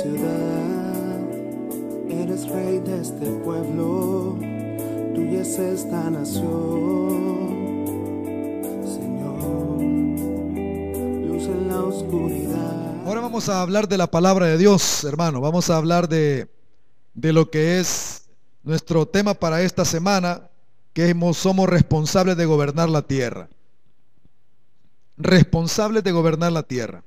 ciudad, eres rey de este pueblo, tuya es esta nación, Señor, luz en la oscuridad. Ahora vamos a hablar de la palabra de Dios, hermano. Vamos a hablar de lo que es nuestro tema para esta semana, que somos responsables de gobernar la tierra. Responsables de gobernar la tierra.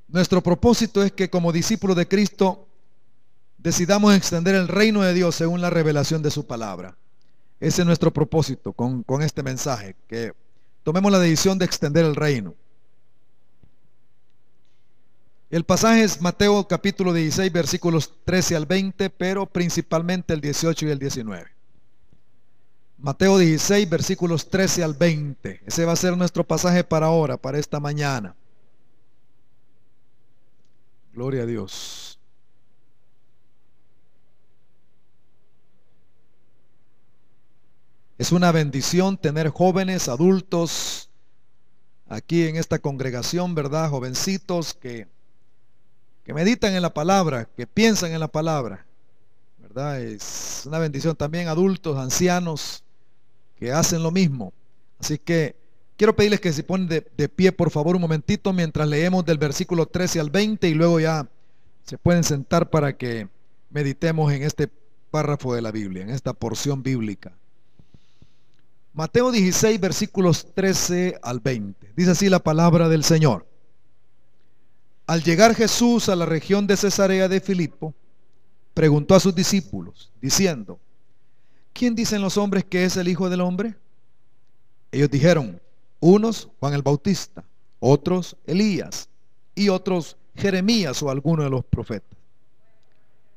Nuestro propósito es que como discípulos de Cristo decidamos extender el reino de Dios según la revelación de su palabra. Ese es nuestro propósito con este mensaje, que tomemos la decisión de extender el reino. El pasaje es Mateo capítulo 16, versículos 13 al 20, pero principalmente el 18 y el 19. Mateo 16, versículos 13 al 20. Ese va a ser nuestro pasaje para ahora, para esta mañana. Gloria a Dios. Es una bendición tener jóvenes, adultos aquí en esta congregación, ¿verdad? Jovencitos que meditan en la palabra, que piensan en la palabra, ¿verdad? Es una bendición también adultos, ancianos que hacen lo mismo. Así que quiero pedirles que se ponen de pie por favor un momentito mientras leemos del versículo 13 al 20 y luego ya se pueden sentar para que meditemos en este párrafo de la Biblia, en esta porción bíblica. Mateo 16, versículos 13 al 20. Dice así la palabra del Señor. Al llegar Jesús a la región de Cesarea de Filipo, preguntó a sus discípulos, diciendo: ¿quién dicen los hombres que es el Hijo del Hombre? Ellos dijeron: unos Juan el Bautista, otros Elías, y otros Jeremías o alguno de los profetas.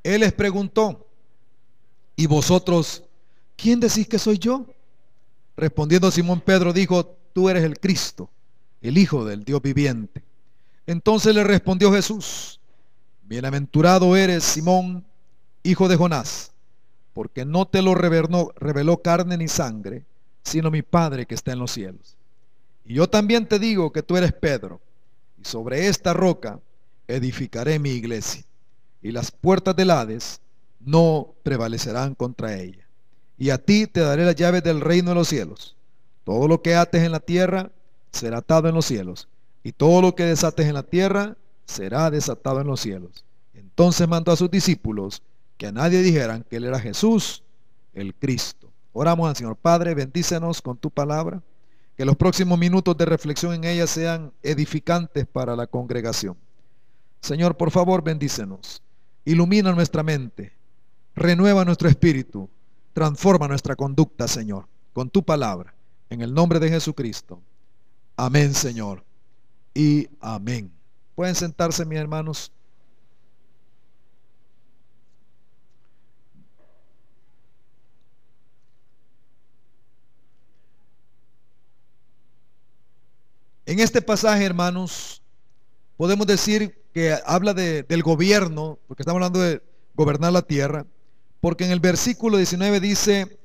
Él les preguntó: ¿y vosotros quién decís que soy yo? Respondiendo Simón Pedro dijo: tú eres el Cristo, el Hijo del Dios viviente. Entonces le respondió Jesús: bienaventurado eres, Simón, hijo de Jonás, porque no te lo reveló carne ni sangre, sino mi Padre que está en los cielos. Y yo también te digo que tú eres Pedro, y sobre esta roca edificaré mi iglesia, y las puertas del Hades no prevalecerán contra ella. Y a ti te daré las llaves del reino de los cielos. Todo lo que ates en la tierra será atado en los cielos, y todo lo que desates en la tierra será desatado en los cielos. Entonces mandó a sus discípulos que a nadie dijeran que él era Jesús, el Cristo. Oramos al Señor. Padre, bendícenos con tu palabra, que los próximos minutos de reflexión en ella sean edificantes para la congregación. Señor, por favor, bendícenos, ilumina nuestra mente, renueva nuestro espíritu, transforma nuestra conducta, Señor, con tu palabra, en el nombre de Jesucristo. Amén, Señor, y amén. Pueden sentarse, mis hermanos. En este pasaje, hermanos, podemos decir que habla del gobierno, porque estamos hablando de gobernar la tierra, porque en el versículo 19 dice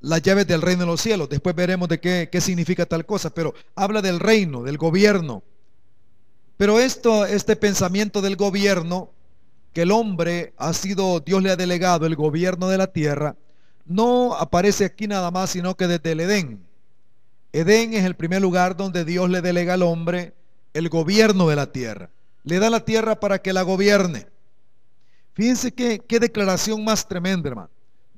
las llaves del reino de los cielos. Después veremos de qué significa tal cosa, pero habla del reino, del gobierno. Pero este pensamiento del gobierno, que el hombre Dios le ha delegado el gobierno de la tierra, no aparece aquí nada más, sino que desde el Edén. Edén es el primer lugar donde Dios le delega al hombre el gobierno de la tierra. Le da la tierra para que la gobierne. Fíjense qué declaración más tremenda, hermano.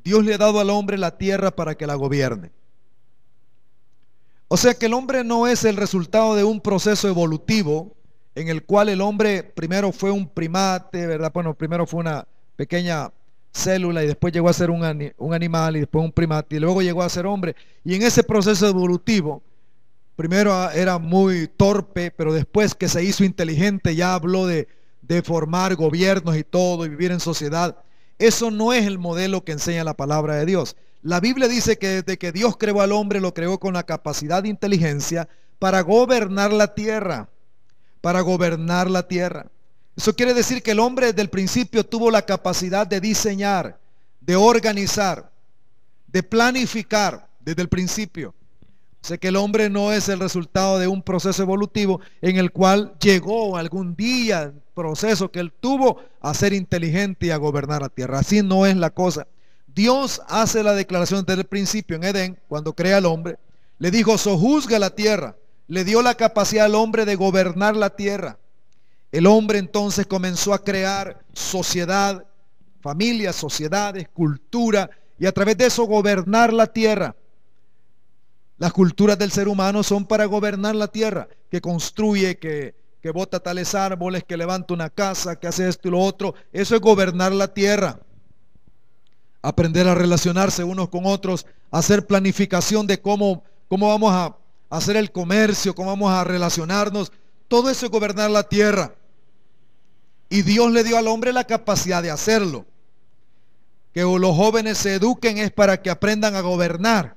Dios le ha dado al hombre la tierra para que la gobierne. O sea que el hombre no es el resultado de un proceso evolutivo en el cual el hombre primero fue un primate, ¿verdad? Bueno, primero fue una pequeña célula y después llegó a ser un animal y después un primate y luego llegó a ser hombre. Y en ese proceso evolutivo, primero era muy torpe, pero después que se hizo inteligente ya habló de formar gobiernos y todo y vivir en sociedad. Eso no es el modelo que enseña la palabra de Dios. La Biblia dice que desde que Dios creó al hombre, lo creó con la capacidad de inteligencia para gobernar la tierra. Para gobernar la tierra. Eso quiere decir que el hombre desde el principio tuvo la capacidad de diseñar, de organizar, de planificar desde el principio. Sé que el hombre no es el resultado de un proceso evolutivo en el cual llegó algún día, el proceso que él tuvo, a ser inteligente y a gobernar la tierra. Así no es la cosa. Dios hace la declaración desde el principio en Edén, cuando crea al hombre. Le dijo, sojuzga la tierra. Le dio la capacidad al hombre de gobernar la tierra. El hombre entonces comenzó a crear sociedad, familias, sociedades, cultura, y a través de eso gobernar la tierra. Las culturas del ser humano son para gobernar la tierra, que construye, que bota tales árboles, que levanta una casa, que hace esto y lo otro. Eso es gobernar la tierra. Aprender a relacionarse unos con otros, hacer planificación de cómo vamos a hacer el comercio, cómo vamos a relacionarnos. Todo eso es gobernar la tierra. Y Dios le dio al hombre la capacidad de hacerlo. Que los jóvenes se eduquen es para que aprendan a gobernar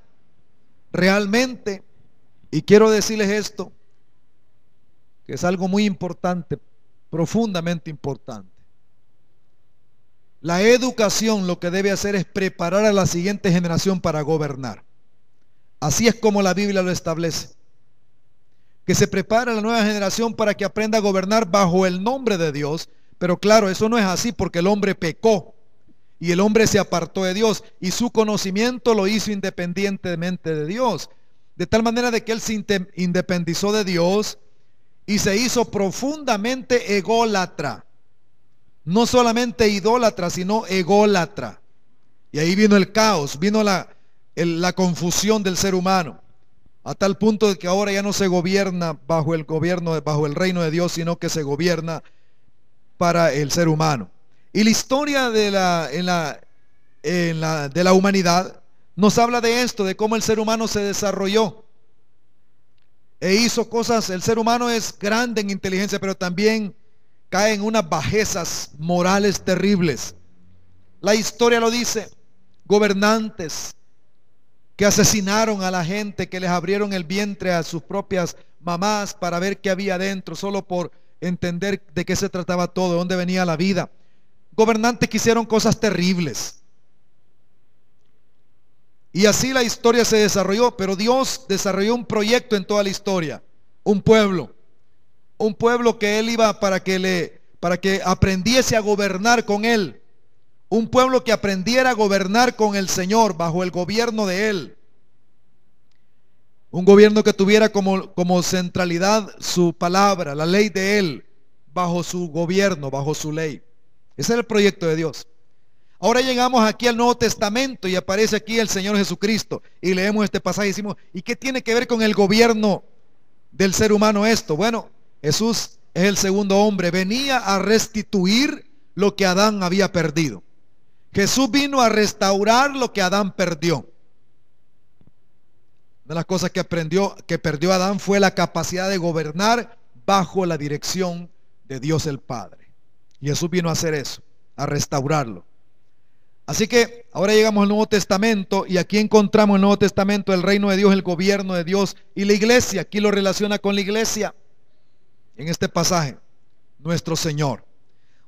realmente. Y quiero decirles esto, que es algo muy importante, profundamente importante. La educación lo que debe hacer es preparar a la siguiente generación para gobernar. Así es como la Biblia lo establece. Que se prepara la nueva generación para que aprenda a gobernar bajo el nombre de Dios. Pero claro, eso no es así porque el hombre pecó. Y el hombre se apartó de Dios y su conocimiento lo hizo independientemente de Dios. De tal manera de que él se independizó de Dios y se hizo profundamente ególatra. No solamente idólatra, sino ególatra. Y ahí vino el caos, vino la confusión del ser humano. A tal punto de que ahora ya no se gobierna bajo el reino de Dios, sino que se gobierna para el ser humano. Y la historia de la humanidad nos habla de esto, de cómo el ser humano se desarrolló e hizo cosas. El ser humano es grande en inteligencia, pero también cae en unas bajezas morales terribles. La historia lo dice, gobernantes que asesinaron a la gente, que les abrieron el vientre a sus propias mamás para ver qué había dentro, solo por entender de qué se trataba todo, de dónde venía la vida. Gobernantes que hicieron cosas terribles. Y así la historia se desarrolló, pero Dios desarrolló un proyecto en toda la historia, un pueblo que él iba para que aprendiese a gobernar con él, un pueblo que aprendiera a gobernar con el Señor bajo el gobierno de él, un gobierno que tuviera como centralidad su palabra, la ley de él, bajo su gobierno, bajo su ley. Ese es el proyecto de Dios. Ahora llegamos aquí al Nuevo Testamento y aparece aquí el Señor Jesucristo y leemos este pasaje y decimos, ¿y qué tiene que ver con el gobierno del ser humano esto? Bueno, Jesús es el segundo hombre, venía a restituir lo que Adán había perdido. Jesús vino a restaurar lo que Adán perdió. Una de las cosas que perdió Adán fue la capacidad de gobernar bajo la dirección de Dios el Padre. Y Jesús vino a hacer eso, a restaurarlo. Así que ahora llegamos al Nuevo Testamento y aquí encontramos en el Nuevo Testamento el reino de Dios, el gobierno de Dios y la iglesia. Aquí lo relaciona con la iglesia en este pasaje, nuestro Señor.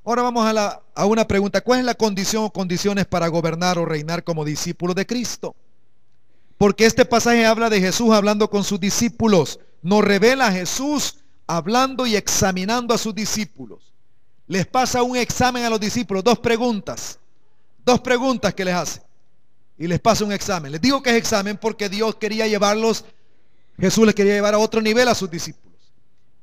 Ahora vamos a una pregunta. ¿Cuál es la condición o condiciones para gobernar o reinar como discípulos de Cristo? Porque este pasaje habla de Jesús hablando con sus discípulos. Nos revela a Jesús hablando y examinando a sus discípulos. Les pasa un examen a los discípulos, dos preguntas que les hace. Y les pasa un examen. Les digo que es examen porque Dios quería llevarlos, Jesús les quería llevar a otro nivel a sus discípulos.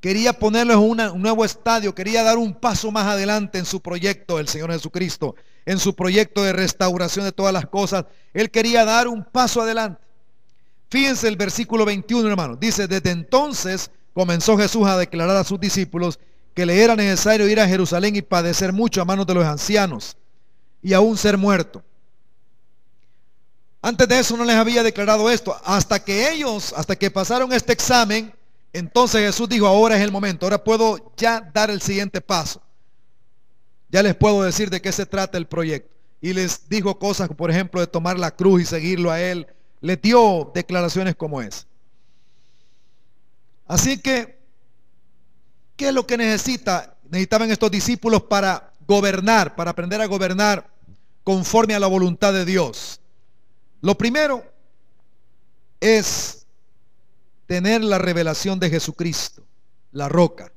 Quería ponerlos en un nuevo estadio, quería dar un paso más adelante en su proyecto, el Señor Jesucristo, en su proyecto de restauración de todas las cosas. Él quería dar un paso adelante. Fíjense el versículo 21, hermano. Dice, desde entonces comenzó Jesús a declarar a sus discípulos que le era necesario ir a Jerusalén y padecer mucho a manos de los ancianos y aún ser muerto. Antes de eso no les había declarado esto. Hasta que pasaron este examen, entonces Jesús dijo, ahora es el momento, ahora puedo ya dar el siguiente paso. Ya les puedo decir de qué se trata el proyecto. Y les dijo cosas, por ejemplo, de tomar la cruz y seguirlo a él. Les dio declaraciones como esa. Así que, ¿qué es lo que necesitaban estos discípulos para gobernar, para aprender a gobernar conforme a la voluntad de Dios? Lo primero es tener la revelación de Jesucristo, la roca.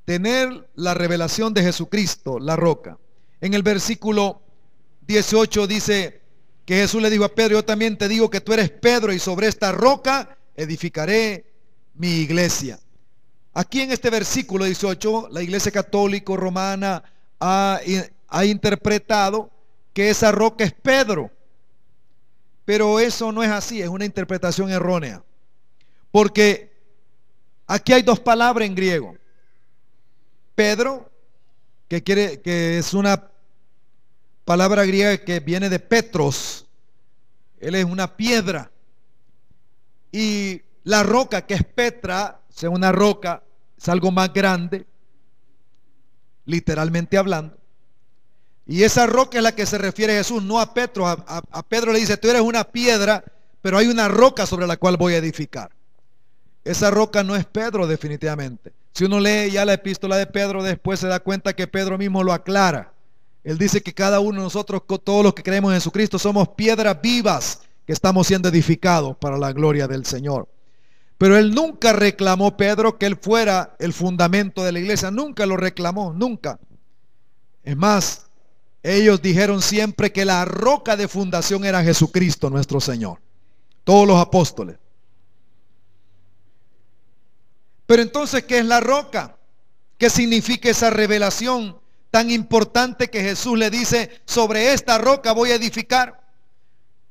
Tener la revelación de Jesucristo, la roca. En el versículo 18 dice que Jesús le dijo a Pedro: yo también te digo que tú eres Pedro, y sobre esta roca edificaré mi iglesia. Aquí en este versículo 18, la Iglesia Católica Romana ha interpretado que esa roca es Pedro. Pero eso no es así, es una interpretación errónea. Porque aquí hay dos palabras en griego. Pedro, que es una palabra griega que viene de Petros. Él es una piedra. Y la roca, que es Petra, o sea, una roca, es algo más grande, literalmente hablando. Y esa roca es la que se refiere a Jesús, no a Pedro. A Pedro le dice: tú eres una piedra, pero hay una roca sobre la cual voy a edificar. Esa roca no es Pedro, definitivamente. Si uno lee ya la epístola de Pedro, después se da cuenta que Pedro mismo lo aclara. Él dice que cada uno de nosotros, todos los que creemos en Jesucristo, somos piedras vivas que estamos siendo edificados para la gloria del Señor. Pero él nunca reclamó, Pedro, que él fuera el fundamento de la iglesia. Nunca lo reclamó, nunca. Es más, ellos dijeron siempre que la roca de fundación era Jesucristo nuestro Señor. Todos los apóstoles. Pero entonces, ¿qué es la roca? ¿Qué significa esa revelación tan importante que Jesús le dice: sobre esta roca voy a edificar?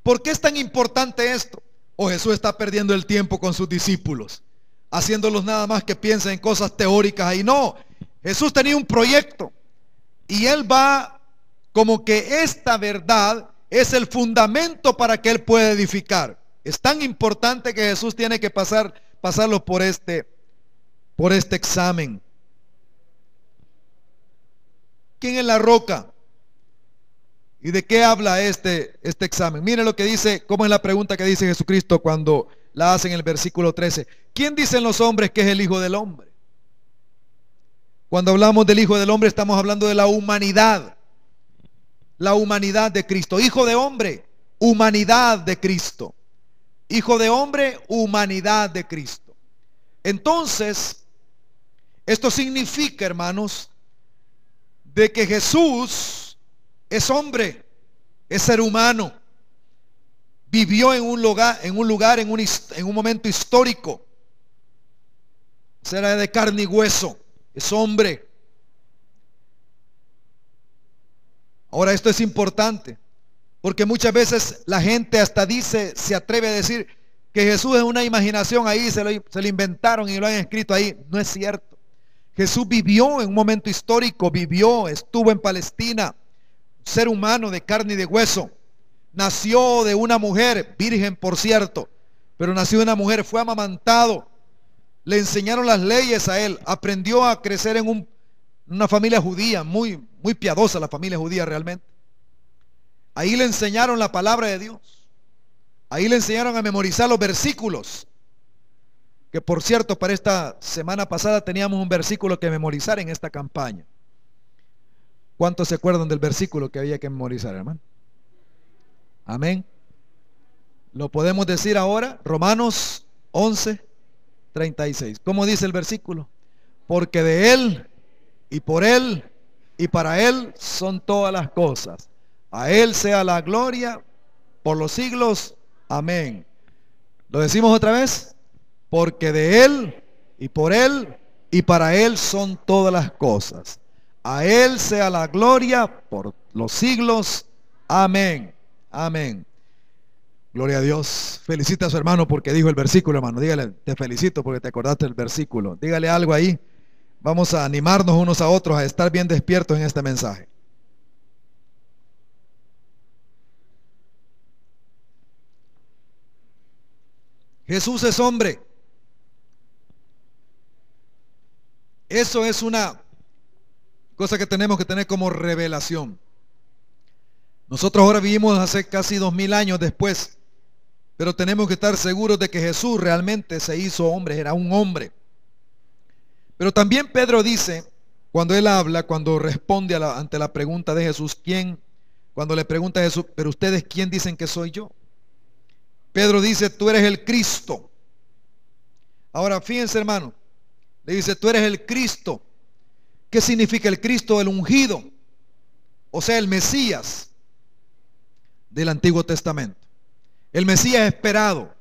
¿Por qué es tan importante esto? ¿O Jesús está perdiendo el tiempo con sus discípulos, haciéndolos nada más que piensen en cosas teóricas ahí? No, Jesús tenía un proyecto y él va como que esta verdad es el fundamento para que él pueda edificar. Es tan importante que Jesús tiene que pasarlo por este examen. ¿Quién es la roca? ¿Y de qué habla este examen? Miren lo que dice, cómo es la pregunta que dice Jesucristo cuando la hace en el versículo 13. ¿Quién dicen los hombres que es el Hijo del Hombre? Cuando hablamos del Hijo del Hombre, estamos hablando de la humanidad. La humanidad de Cristo. Hijo de hombre, humanidad de Cristo. Hijo de hombre, humanidad de Cristo. Entonces, esto significa, hermanos, de que Jesús es hombre, es ser humano, vivió en un lugar, en un momento histórico, será de carne y hueso, es hombre. Ahora, esto es importante, porque muchas veces la gente hasta se atreve a decir que Jesús es una imaginación ahí, se lo inventaron y lo han escrito ahí. No es cierto. Jesús vivió en un momento histórico, estuvo en Palestina. Ser humano de carne y de hueso. Nació de una mujer, virgen por cierto, pero nació de una mujer, fue amamantado. Le enseñaron las leyes a él. Aprendió a crecer en una familia judía, muy piadosa la familia judía realmente. Ahí le enseñaron la palabra de Dios. Ahí le enseñaron a memorizar los versículos. Que por cierto, para esta semana pasada teníamos un versículo que memorizar en esta campaña. ¿Cuántos se acuerdan del versículo que había que memorizar, hermano? Amén. Lo podemos decir ahora. Romanos 11:36. ¿Cómo dice el versículo? Porque de Él y por Él y para Él son todas las cosas. A Él sea la gloria por los siglos. Amén. ¿Lo decimos otra vez? Porque de Él y por Él y para Él son todas las cosas. A Él sea la gloria por los siglos. Amén. Amén. Gloria a Dios. Felicita a su hermano porque dijo el versículo, hermano. Dígale: te felicito porque te acordaste del versículo. Dígale algo ahí. Vamos a animarnos unos a otros a estar bien despiertos en este mensaje. Jesús es hombre. Eso es una cosa que tenemos que tener como revelación. Nosotros ahora vivimos hace casi 2000 años después, pero tenemos que estar seguros de que Jesús realmente se hizo hombre, era un hombre. Pero también Pedro dice, cuando él habla, cuando responde ante la pregunta de Jesús, cuando le pregunta a Jesús: pero ustedes, ¿quién dicen que soy yo? Pedro dice: tú eres el Cristo, Ahora fíjense, hermano, le dice, tú eres el Cristo. ¿Qué significa el Cristo? El ungido, o sea, el Mesías del Antiguo Testamento, el Mesías esperado.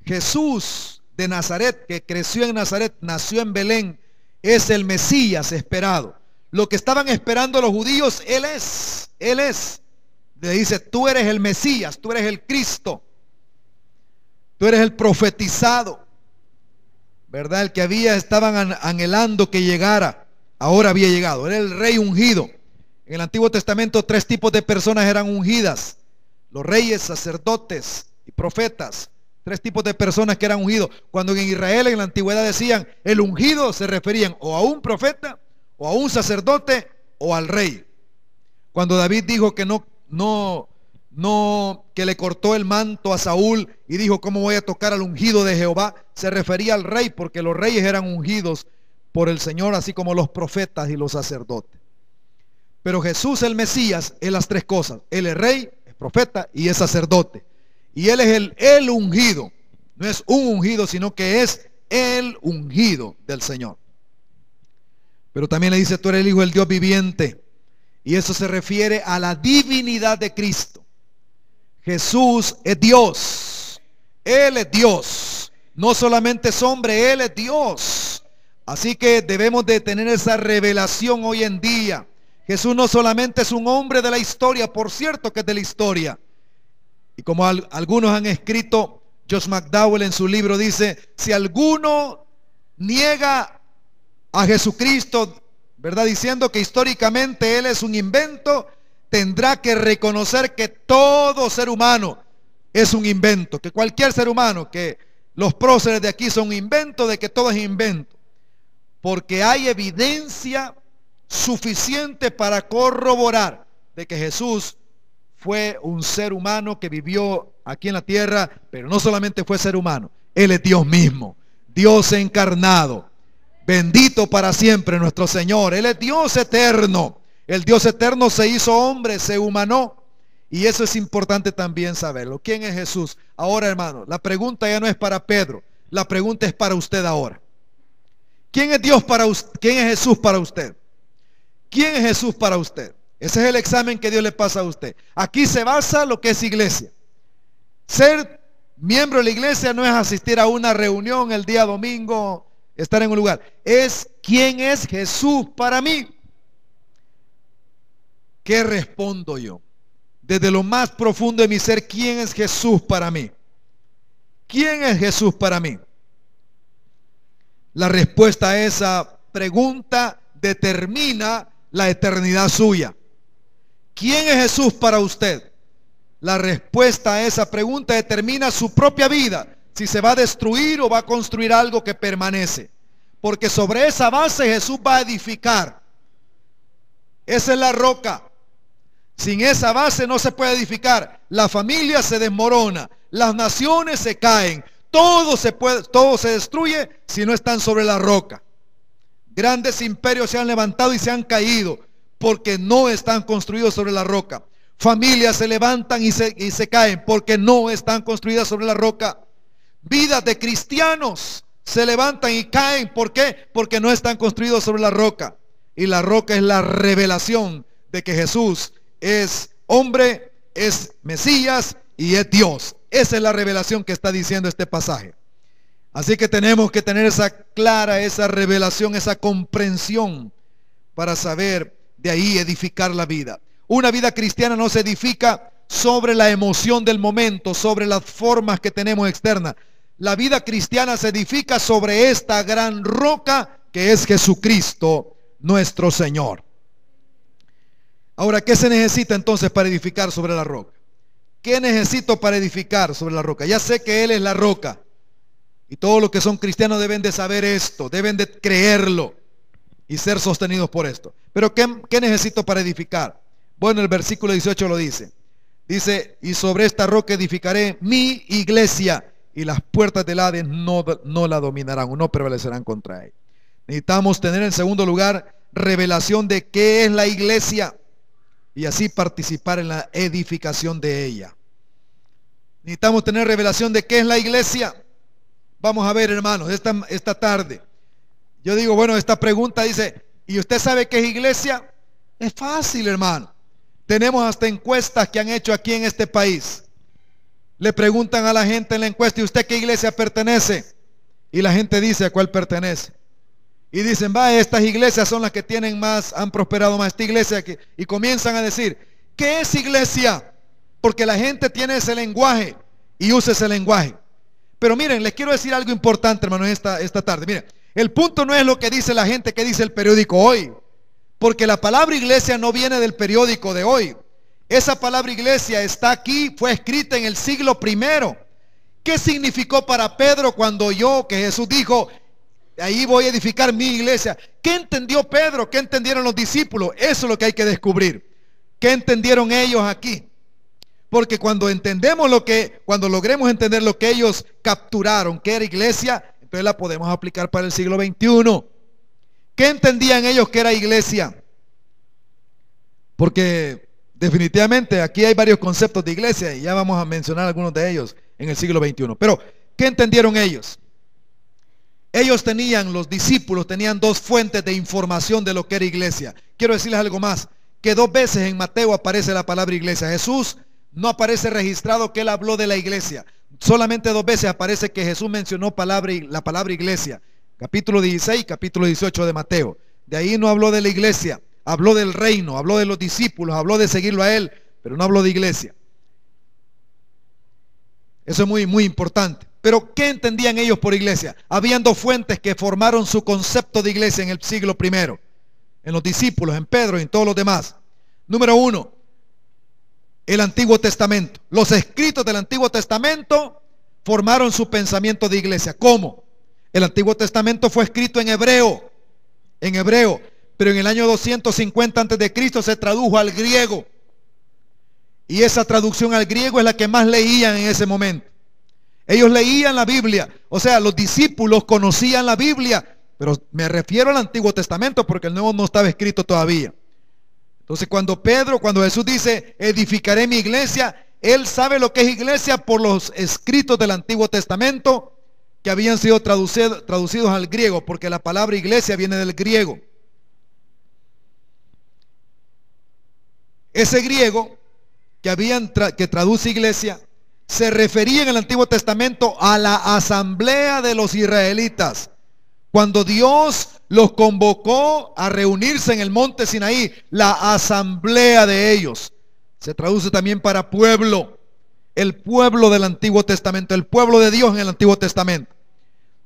Jesús de Nazaret, que creció en Nazaret, nació en Belén, es el Mesías esperado. Lo que estaban esperando los judíos, Él es. Le dice, tú eres el Mesías, tú eres el Cristo, tú eres el profetizado, ¿verdad? El que estaban anhelando que llegara, ahora había llegado. Era el rey ungido. En el Antiguo Testamento 3 tipos de personas eran ungidas: los reyes, sacerdotes y profetas. 3 tipos de personas que eran ungidos. Cuando en Israel en la antigüedad decían el ungido, se referían o a un profeta, o a un sacerdote, o al rey. Cuando David dijo que que le cortó el manto a Saúl y dijo, ¿cómo voy a tocar al ungido de Jehová?, se refería al rey, porque los reyes eran ungidos por el Señor, así como los profetas y los sacerdotes. Pero Jesús, el Mesías, es las 3 cosas. Él es rey, es profeta y es sacerdote. Y Él es el ungido. No es un ungido, sino que es el ungido del Señor. Pero también le dice, tú eres el Hijo del Dios viviente. Y eso se refiere a la divinidad de Cristo. Jesús es Dios. Él es Dios. No solamente es hombre, Él es Dios. Así que debemos de tener esa revelación hoy en día. Jesús no solamente es un hombre de la historia, por cierto que es de la historia. Y como algunos han escrito, Josh McDowell en su libro dice, si alguno niega a Jesucristo, ¿verdad?, diciendo que históricamente Él es un invento, tendrá que reconocer que todo ser humano es un invento, que cualquier ser humano, que los próceres de aquí son un invento, de que todo es invento, porque hay evidencia suficiente para corroborar de que Jesús fue un ser humano que vivió aquí en la tierra, pero no solamente fue ser humano, Él es Dios mismo, Dios encarnado. Bendito para siempre nuestro Señor. Él es Dios eterno. El Dios eterno se hizo hombre, se humanó. Y eso es importante también saberlo. ¿Quién es Jesús? Ahora, hermano, la pregunta ya no es para Pedro. La pregunta es para usted ahora. ¿Quién es Dios para usted? ¿Quién es Jesús para usted? ¿Quién es Jesús para usted? Ese es el examen que Dios le pasa a usted. Aquí se basa lo que es iglesia. Ser miembro de la iglesia no es asistir a una reunión el día domingo, estar en un lugar. Es quién es Jesús para mí. ¿Qué respondo yo? Desde lo más profundo de mi ser, ¿quién es Jesús para mí? ¿Quién es Jesús para mí? La respuesta a esa pregunta determina la eternidad suya. ¿Quién es Jesús para usted? La respuesta a esa pregunta determina su propia vida, si se va a destruir o va a construir algo que permanece. Porque sobre esa base Jesús va a edificar. Esa es la roca. Sin esa base no se puede edificar. La familia se desmorona, las naciones se caen, todo se destruye si no están sobre la roca. Grandes imperios se han levantado y se han caído porque no están construidos sobre la roca. Familias se levantan y se caen porque no están construidas sobre la roca. Vidas de cristianos se levantan y caen. ¿Por qué? Porque no están construidos sobre la roca. Y la roca es la revelación de que Jesús es hombre, es Mesías y es Dios. Esa es la revelación que está diciendo este pasaje. Así que tenemos que tener esa revelación, esa comprensión para saber de ahí edificar la vida. Una vida cristiana no se edifica sobre la emoción del momento, sobre las formas que tenemos externas. La vida cristiana se edifica sobre esta gran roca que es Jesucristo, nuestro Señor. Ahora, ¿qué se necesita entonces para edificar sobre la roca? ¿Qué necesito para edificar sobre la roca? Ya sé que Él es la roca. Y todos los que son cristianos deben de saber esto, deben de creerlo y ser sostenidos por esto. Pero ¿qué necesito para edificar? Bueno, el versículo 18 lo dice. Dice, y sobre esta roca edificaré mi iglesia, y las puertas del Hades no la dominarán o no prevalecerán contra ella. Necesitamos tener en segundo lugar revelación de qué es la iglesia y así participar en la edificación de ella. Necesitamos tener revelación de qué es la iglesia Vamos a ver, hermanos, esta tarde. Yo digo, bueno, esta pregunta dice, ¿y usted sabe qué es iglesia? Es fácil, hermano. Tenemos hasta encuestas que han hecho aquí en este país. Le preguntan a la gente en la encuesta, ¿y usted qué iglesia pertenece? Y la gente dice a cuál pertenece. Y dicen, va, estas iglesias son las que tienen más, han prosperado más. Esta iglesia que, y comienzan a decir, ¿qué es iglesia? Porque la gente tiene ese lenguaje y usa ese lenguaje. Pero miren, les quiero decir algo importante, hermanos, esta tarde. Miren, el punto no es lo que dice la gente, que dice el periódico hoy. Porque la palabra iglesia no viene del periódico de hoy. Esa palabra iglesia está aquí, fue escrita en el siglo I. ¿Qué significó para Pedro cuando oyó que Jesús dijo, ahí voy a edificar mi iglesia? ¿Qué entendió Pedro? ¿Qué entendieron los discípulos? Eso es lo que hay que descubrir. ¿Qué entendieron ellos aquí? Porque cuando logremos entender lo que ellos capturaron, que era iglesia, entonces la podemos aplicar para el siglo XXI. ¿Qué entendían ellos que era iglesia? Porque definitivamente aquí hay varios conceptos de iglesia y ya vamos a mencionar algunos de ellos en el siglo XXI. Pero, ¿qué entendieron ellos? Ellos tenían, los discípulos tenían dos fuentes de información de lo que era iglesia. Quiero decirles algo más, que 2 veces en Mateo aparece la palabra iglesia. Jesús no aparece registrado que él habló de la iglesia. Solamente 2 veces aparece que Jesús mencionó la palabra iglesia. Capítulo 16, capítulo 18 de Mateo. De ahí no habló de la iglesia, habló del reino, habló de los discípulos, habló de seguirlo a él, pero no habló de iglesia. Eso es muy, muy importante. Pero ¿qué entendían ellos por iglesia? Habían 2 fuentes que formaron su concepto de iglesia en el siglo I, en los discípulos, en Pedro y en todos los demás. Número 1, el Antiguo Testamento. Los escritos del Antiguo Testamento formaron su pensamiento de iglesia. ¿Cómo? El Antiguo Testamento fue escrito en hebreo, pero en el año 250 antes de Cristo se tradujo al griego. Y esa traducción al griego es la que más leían en ese momento. Ellos leían la Biblia, o sea, los discípulos conocían la Biblia, pero me refiero al Antiguo Testamento porque el Nuevo no estaba escrito todavía. Entonces cuando Jesús dice, edificaré mi iglesia, él sabe lo que es iglesia por los escritos del Antiguo Testamento que habían sido traducidos al griego, porque la palabra iglesia viene del griego. Ese griego que traduce iglesia se refería en el Antiguo Testamento a la asamblea de los israelitas. Cuando Dios los convocó a reunirse en el monte Sinaí, la asamblea de ellos. Se traduce también para pueblo, el pueblo del Antiguo Testamento, el pueblo de Dios en el Antiguo Testamento.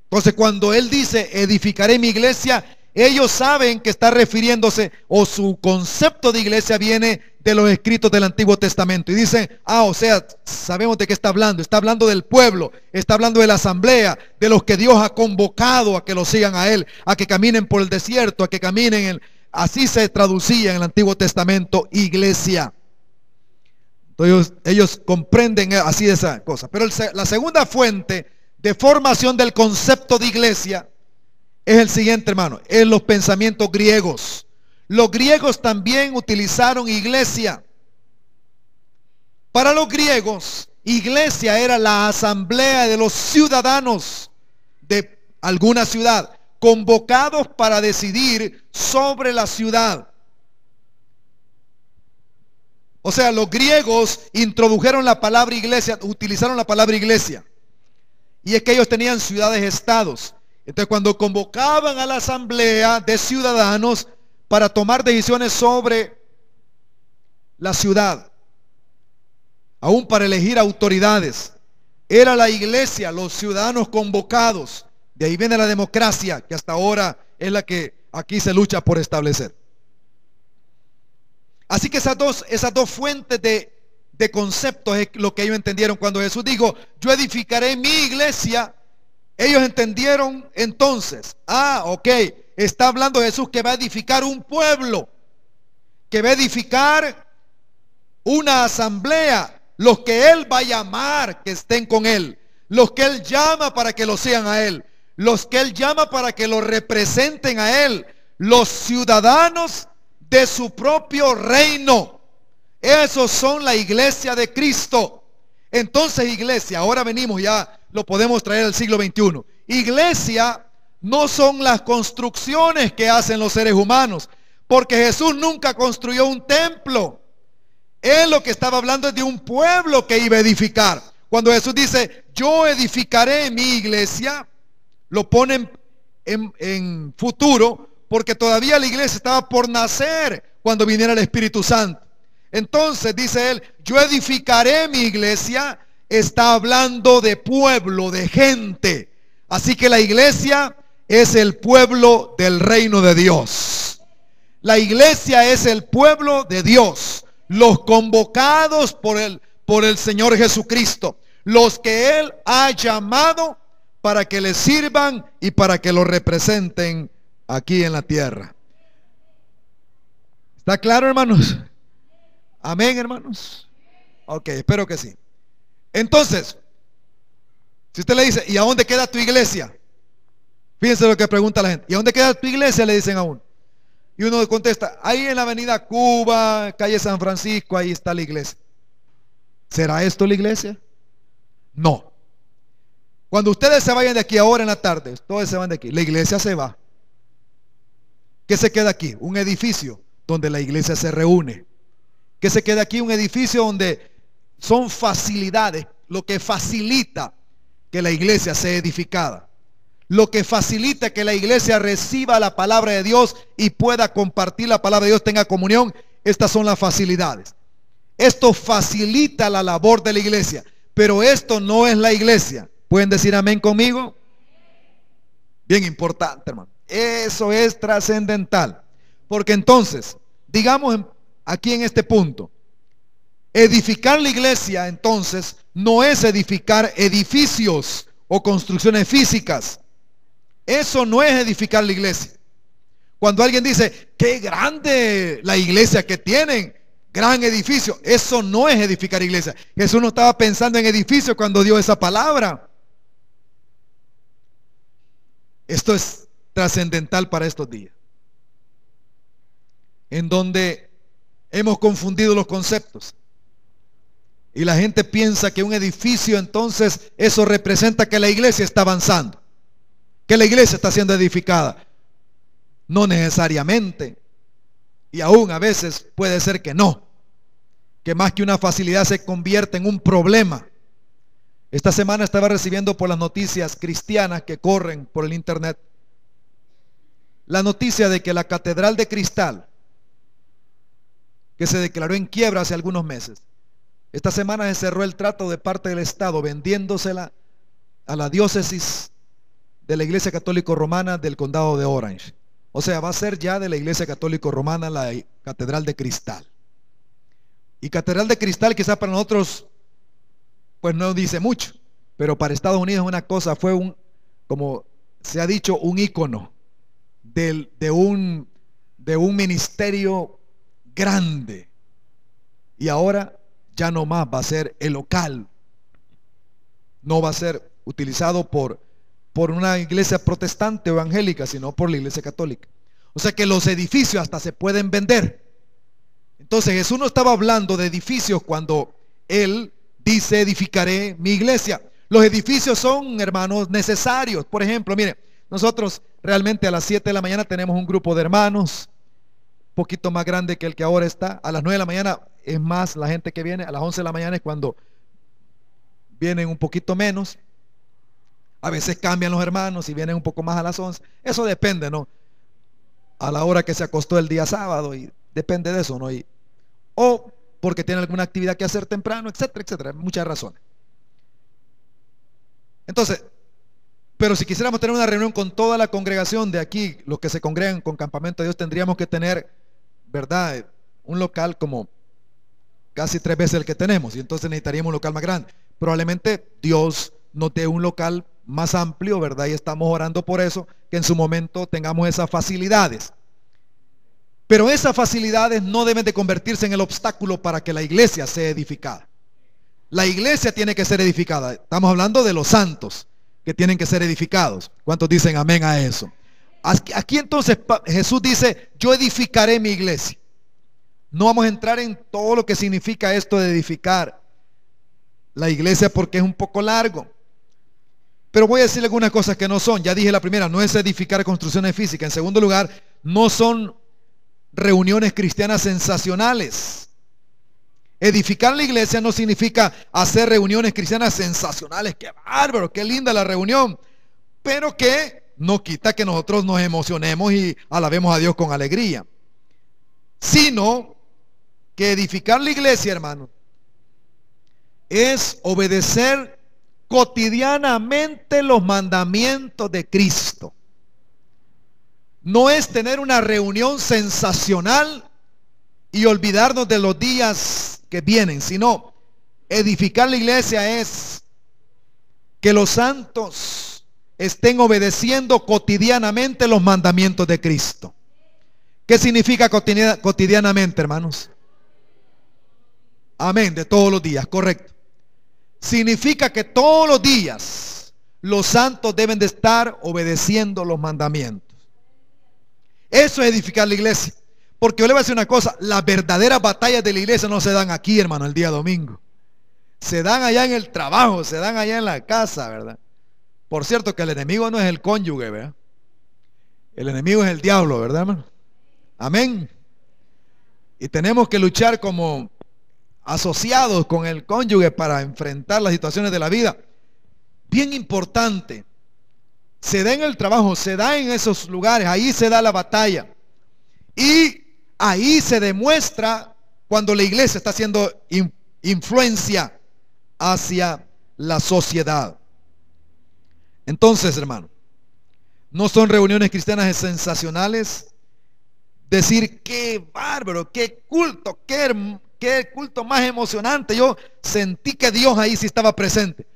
Entonces cuando él dice, edificaré mi iglesia, ellos saben que está refiriéndose, o su concepto de iglesia viene de los escritos del Antiguo Testamento. Y dicen, o sea, sabemos de qué está hablando del pueblo, está hablando de la asamblea, de los que Dios ha convocado a que lo sigan a él, a que caminen por el desierto, a que caminen, así se traducía en el Antiguo Testamento, iglesia. Entonces ellos comprenden así esa cosa. Pero la segunda fuente de formación del concepto de iglesia es el siguiente, hermano, es los pensamientos griegos. Los griegos también utilizaron iglesia. Para los griegos, iglesia era la asamblea de los ciudadanos de alguna ciudad, convocados para decidir sobre la ciudad. O sea, los griegos introdujeron la palabra iglesia, utilizaron la palabra iglesia. Y es que ellos tenían ciudades-estados. Entonces cuando convocaban a la asamblea de ciudadanos para tomar decisiones sobre la ciudad, aún para elegir autoridades, era la iglesia, los ciudadanos convocados. De ahí viene la democracia, que hasta ahora es la que aquí se lucha por establecer. Así que esas dos fuentes de conceptos es lo que ellos entendieron cuando Jesús dijo, yo edificaré mi iglesia. Ellos entendieron entonces, ok, está hablando Jesús que va a edificar un pueblo, que va a edificar una asamblea, los que él va a llamar que estén con él, los que él llama para que lo sigan a él, los que él llama para que lo representen a él, los ciudadanos de su propio reino. Esos son la iglesia de Cristo. Entonces, iglesia, ahora venimos, ya lo podemos traer al siglo XXI. Iglesia no son las construcciones que hacen los seres humanos, porque Jesús nunca construyó un templo. Él lo que estaba hablando es de un pueblo que iba a edificar. Cuando Jesús dice, yo edificaré mi iglesia, lo ponen en futuro, porque todavía la iglesia estaba por nacer cuando viniera el Espíritu Santo. Entonces dice él, yo edificaré mi iglesia. Está hablando de pueblo, de gente. Así que la iglesia es el pueblo del reino de Dios. La iglesia es el pueblo de Dios, los convocados por el Señor Jesucristo, los que Él ha llamado para que le sirvan y para que lo representen aquí en la tierra. ¿Está claro, hermanos? Amén, hermanos. Ok, espero que sí. Entonces, si usted le dice, ¿y a dónde queda tu iglesia? Fíjense lo que pregunta la gente. ¿Y a dónde queda tu iglesia? Le dicen a uno. Y uno contesta, ahí en la avenida Cuba, calle San Francisco, ahí está la iglesia. ¿Será esto la iglesia? No. Cuando ustedes se vayan de aquí ahora en la tarde, todos se van de aquí, la iglesia se va. ¿Qué se queda aquí? Un edificio donde la iglesia se reúne. ¿Qué se queda aquí? Un edificio donde son facilidades, lo que facilita que la iglesia sea edificada, lo que facilita que la iglesia reciba la palabra de Dios y pueda compartir la palabra de Dios, tenga comunión. Estas son las facilidades. Esto facilita la labor de la iglesia, pero esto no es la iglesia. ¿Pueden decir amén conmigo? Bien importante, hermano. Eso es trascendental, porque entonces, digamos aquí en este punto, edificar la iglesia entonces no es edificar edificios o construcciones físicas. Eso no es edificar la iglesia. Cuando alguien dice, qué grande la iglesia que tienen, gran edificio, eso no es edificar iglesia. Jesús no estaba pensando en edificio cuando dio esa palabra. Esto es trascendental para estos días, en donde hemos confundido los conceptos y la gente piensa que un edificio, entonces eso representa que la iglesia está avanzando, que la iglesia está siendo edificada. No necesariamente, y aún a veces puede ser que no, que más que una facilidad se convierte en un problema. Esta semana estaba recibiendo por las noticias cristianas que corren por el internet la noticia de que la Catedral de Cristal, que se declaró en quiebra hace algunos meses, esta semana se cerró el trato de parte del Estado vendiéndosela a la diócesis de la Iglesia Católica Romana del condado de Orange. O sea, va a ser ya de la Iglesia Católica Romana la Catedral de Cristal. Y Catedral de Cristal quizás para nosotros pues no dice mucho, pero para Estados Unidos una cosa, fue como se ha dicho, un ícono de un ministerio grande. Y ahora ya no más va a ser el local, no va a ser utilizado por una iglesia protestante o evangélica, sino por la iglesia católica. O sea que los edificios hasta se pueden vender. Entonces Jesús no estaba hablando de edificios cuando Él dice edificaré mi iglesia. Los edificios son, hermanos, necesarios. Por ejemplo, mire, nosotros realmente a las 7 de la mañana tenemos un grupo de hermanos, un poquito más grande que el que ahora está. A las 9 de la mañana es más la gente que viene. A las 11 de la mañana es cuando vienen un poquito menos. A veces cambian los hermanos y vienen un poco más a las 11. Eso depende, ¿no? A la hora que se acostó el día sábado, y depende de eso, ¿no? O porque tiene alguna actividad que hacer temprano, etcétera, etcétera. Muchas razones. Entonces, pero si quisiéramos tener una reunión con toda la congregación de aquí, los que se congregan con Campamento de Dios, tendríamos que tener, ¿verdad?, un local como casi 3 veces el que tenemos, y entonces necesitaríamos un local más grande. Probablemente Dios nos dé un local más amplio, ¿verdad? Y estamos orando por eso, que en su momento tengamos esas facilidades. Pero esas facilidades no deben de convertirse en el obstáculo para que la iglesia sea edificada. La iglesia tiene que ser edificada. Estamos hablando de los santos que tienen que ser edificados. ¿Cuántos dicen amén a eso? Aquí entonces Jesús dice, yo edificaré mi iglesia. No vamos a entrar en todo lo que significa esto de edificar. la iglesia porque es un poco largo. Pero voy a decirle algunas cosas que no son. Ya dije la primera, no es edificar construcciones físicas. En segundo lugar, no son reuniones cristianas sensacionales. Edificar la iglesia no significa hacer reuniones cristianas sensacionales. Qué bárbaro, qué linda la reunión. Pero que no quita que nosotros nos emocionemos y alabemos a Dios con alegría. Sino que edificar la iglesia, hermano, es obedecer cotidianamente los mandamientos de Cristo. No es tener una reunión sensacional y olvidarnos de los días que vienen, sino edificar la iglesia es que los santos estén obedeciendo cotidianamente los mandamientos de Cristo. ¿Qué significa cotidianamente, hermanos? Amén, de todos los días, correcto. Significa que todos los días los santos deben de estar obedeciendo los mandamientos. Eso es edificar la iglesia. Porque yo le voy a decir una cosa, las verdaderas batallas de la iglesia no se dan aquí, hermano, el día domingo. Se dan allá en el trabajo, se dan allá en la casa, ¿verdad? Por cierto que el enemigo no es el cónyuge, ¿verdad? El enemigo es el diablo, ¿verdad, hermano? Amén. Y tenemos que luchar como asociados con el cónyuge para enfrentar las situaciones de la vida. Bien importante. Se da en el trabajo, se da en esos lugares, ahí se da la batalla. Y ahí se demuestra cuando la iglesia está haciendo influencia hacia la sociedad. Entonces, hermano, no son reuniones cristianas sensacionales. Decir, qué bárbaro, qué culto, qué culto más emocionante. Yo sentí que Dios ahí sí estaba presente.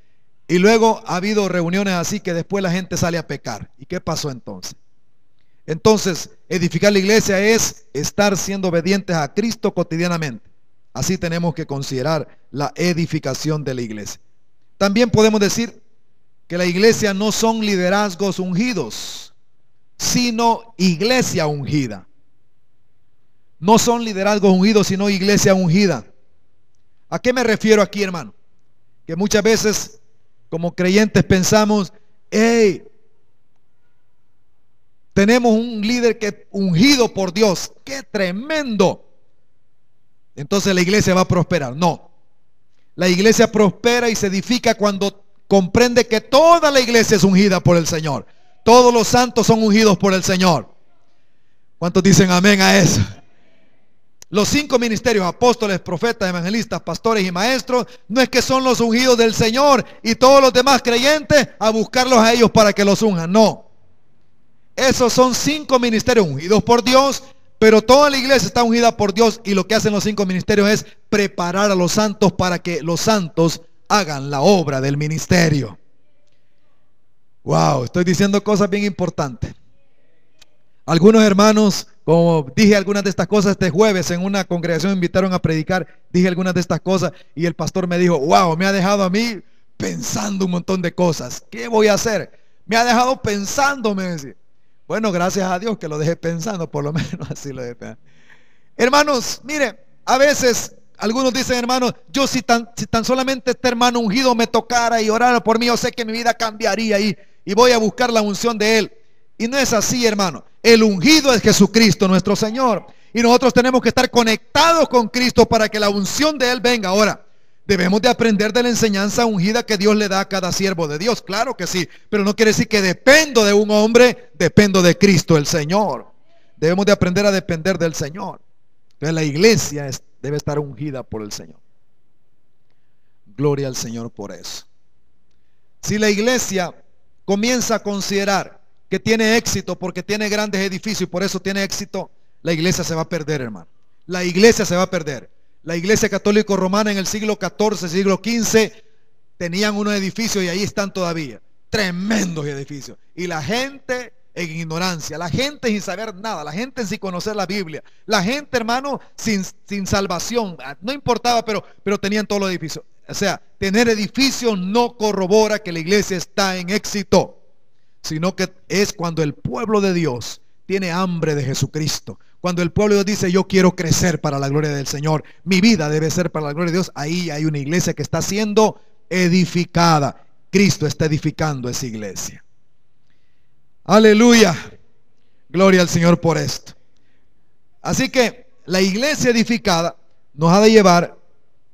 Y luego ha habido reuniones así que después la gente sale a pecar. ¿Y qué pasó entonces? Entonces, edificar la iglesia es estar siendo obedientes a Cristo cotidianamente. Así tenemos que considerar la edificación de la iglesia. También podemos decir que la iglesia no son liderazgos ungidos, sino iglesia ungida. No son liderazgos ungidos, sino iglesia ungida. ¿A qué me refiero aquí, hermano? Que muchas veces como creyentes pensamos, hey, tenemos un líder que es ungido por Dios, qué tremendo. Entonces la iglesia va a prosperar. No, la iglesia prospera y se edifica cuando comprende que toda la iglesia es ungida por el Señor. Todos los santos son ungidos por el Señor. ¿Cuántos dicen amén a eso? Los 5 ministerios, apóstoles, profetas, evangelistas, pastores y maestros, no es que son los ungidos del Señor y todos los demás creyentes a buscarlos a ellos para que los unjan. No, esos son 5 ministerios ungidos por Dios, pero toda la iglesia está ungida por Dios, y lo que hacen los 5 ministerios es preparar a los santos para que los santos hagan la obra del ministerio. Wow, estoy diciendo cosas bien importantes. Algunos hermanos, como dije algunas de estas cosas este jueves en una congregación, me invitaron a predicar, dije algunas de estas cosas y el pastor me dijo, wow, me ha dejado a mí pensando un montón de cosas. ¿Qué voy a hacer? Me ha dejado pensando, me decía. Bueno, gracias a Dios que lo dejé pensando, por lo menos así lo dejé pensando. Hermanos, mire, a veces algunos dicen, hermanos, yo si tan solamente este hermano ungido me tocara y orara por mí, yo sé que mi vida cambiaría y voy a buscar la unción de él. Y no es así, hermano. El ungido es Jesucristo nuestro Señor, y nosotros tenemos que estar conectados con Cristo para que la unción de Él venga. Ahora, debemos de aprender de la enseñanza ungida que Dios le da a cada siervo de Dios, claro que sí, pero no quiere decir que dependo de un hombre, dependo de Cristo el Señor. Debemos de aprender a depender del Señor. Entonces la iglesia debe estar ungida por el Señor. Gloria al Señor por eso. Si la iglesia comienza a considerar que tiene éxito porque tiene grandes edificios y por eso tiene éxito, la iglesia se va a perder, hermano. La iglesia se va a perder. La iglesia católica romana en el siglo XIV, siglo XV, tenían unos edificios y ahí están todavía. Tremendos edificios. Y la gente en ignorancia, la gente sin saber nada, la gente sin conocer la Biblia, la gente, hermano, sin salvación. No importaba, pero tenían todos los edificios. O sea, tener edificios no corrobora que la iglesia está en éxito, sino que es cuando el pueblo de Dios tiene hambre de Jesucristo, Cuando el pueblo de Dios dice, yo quiero crecer para la gloria del Señor, mi vida debe ser para la gloria de Dios, ahí hay una iglesia que está siendo edificada. Cristo está edificando esa iglesia. Aleluya. Gloria al Señor por esto. Así que la iglesia edificada nos ha de llevar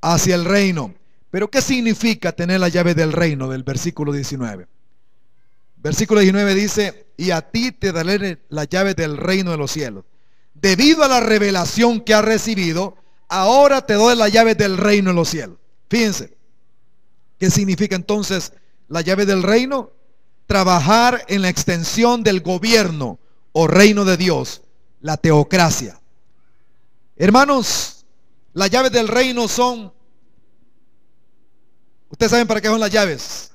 hacia el reino. Pero ¿qué significa tener la llave del reino? Del versículo 19. Versículo 19 dice, y a ti te daré la llave del reino de los cielos. Debido a la revelación que has recibido, ahora te doy la llave del reino de los cielos. Fíjense, ¿qué significa entonces la llave del reino? Trabajar en la extensión del gobierno o reino de Dios, la teocracia. Hermanos, las llaves del reino son, ustedes saben para qué son las llaves.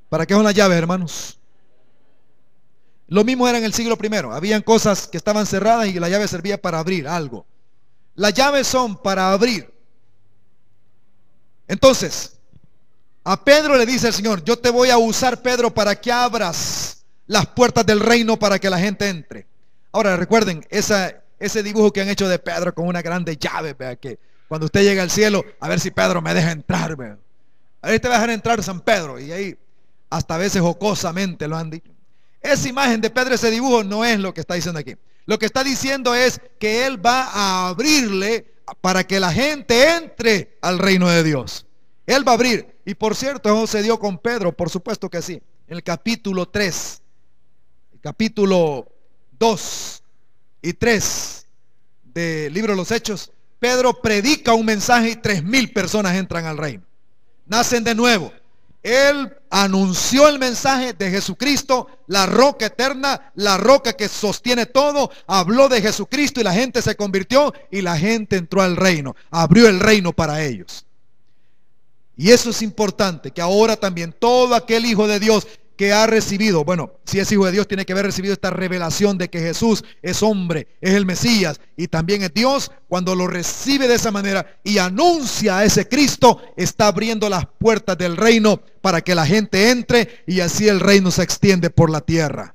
¿Para qué son las llaves, hermanos? Lo mismo era en el siglo I. Habían cosas que estaban cerradas y la llave servía para abrir algo. Las llaves son para abrir. Entonces, a Pedro le dice el Señor, yo te voy a usar, Pedro, para que abras las puertas del reino para que la gente entre. Ahora recuerden ese dibujo que han hecho de Pedro con una grande llave, ¿vea? Que cuando usted llega al cielo, a ver si Pedro me deja entrar, ¿vea? A ver, te va a dejar entrar San Pedro. Y ahí hasta a veces jocosamente lo han dicho. Esa imagen de Pedro, ese dibujo, no es lo que está diciendo aquí. Lo que está diciendo es que él va a abrirle para que la gente entre al reino de Dios. Él va a abrir. Y por cierto, eso se dio con Pedro, por supuesto que sí. En el capítulo 3, el capítulo 2 y 3 del libro de los Hechos, Pedro predica un mensaje y 3,000 personas entran al reino. Nacen de nuevo. Él anunció el mensaje de Jesucristo, la roca eterna, la roca que sostiene todo. Habló de Jesucristo y la gente se convirtió y la gente entró al reino. Abrió el reino para ellos. Y eso es importante, que ahora también todo aquel hijo de Dios que ha recibido, bueno, si es hijo de Dios, tiene que haber recibido esta revelación de que Jesús es hombre, es el Mesías y también es Dios. Cuando lo recibe de esa manera y anuncia a ese Cristo, está abriendo las puertas del reino para que la gente entre y así el reino se extiende por la tierra.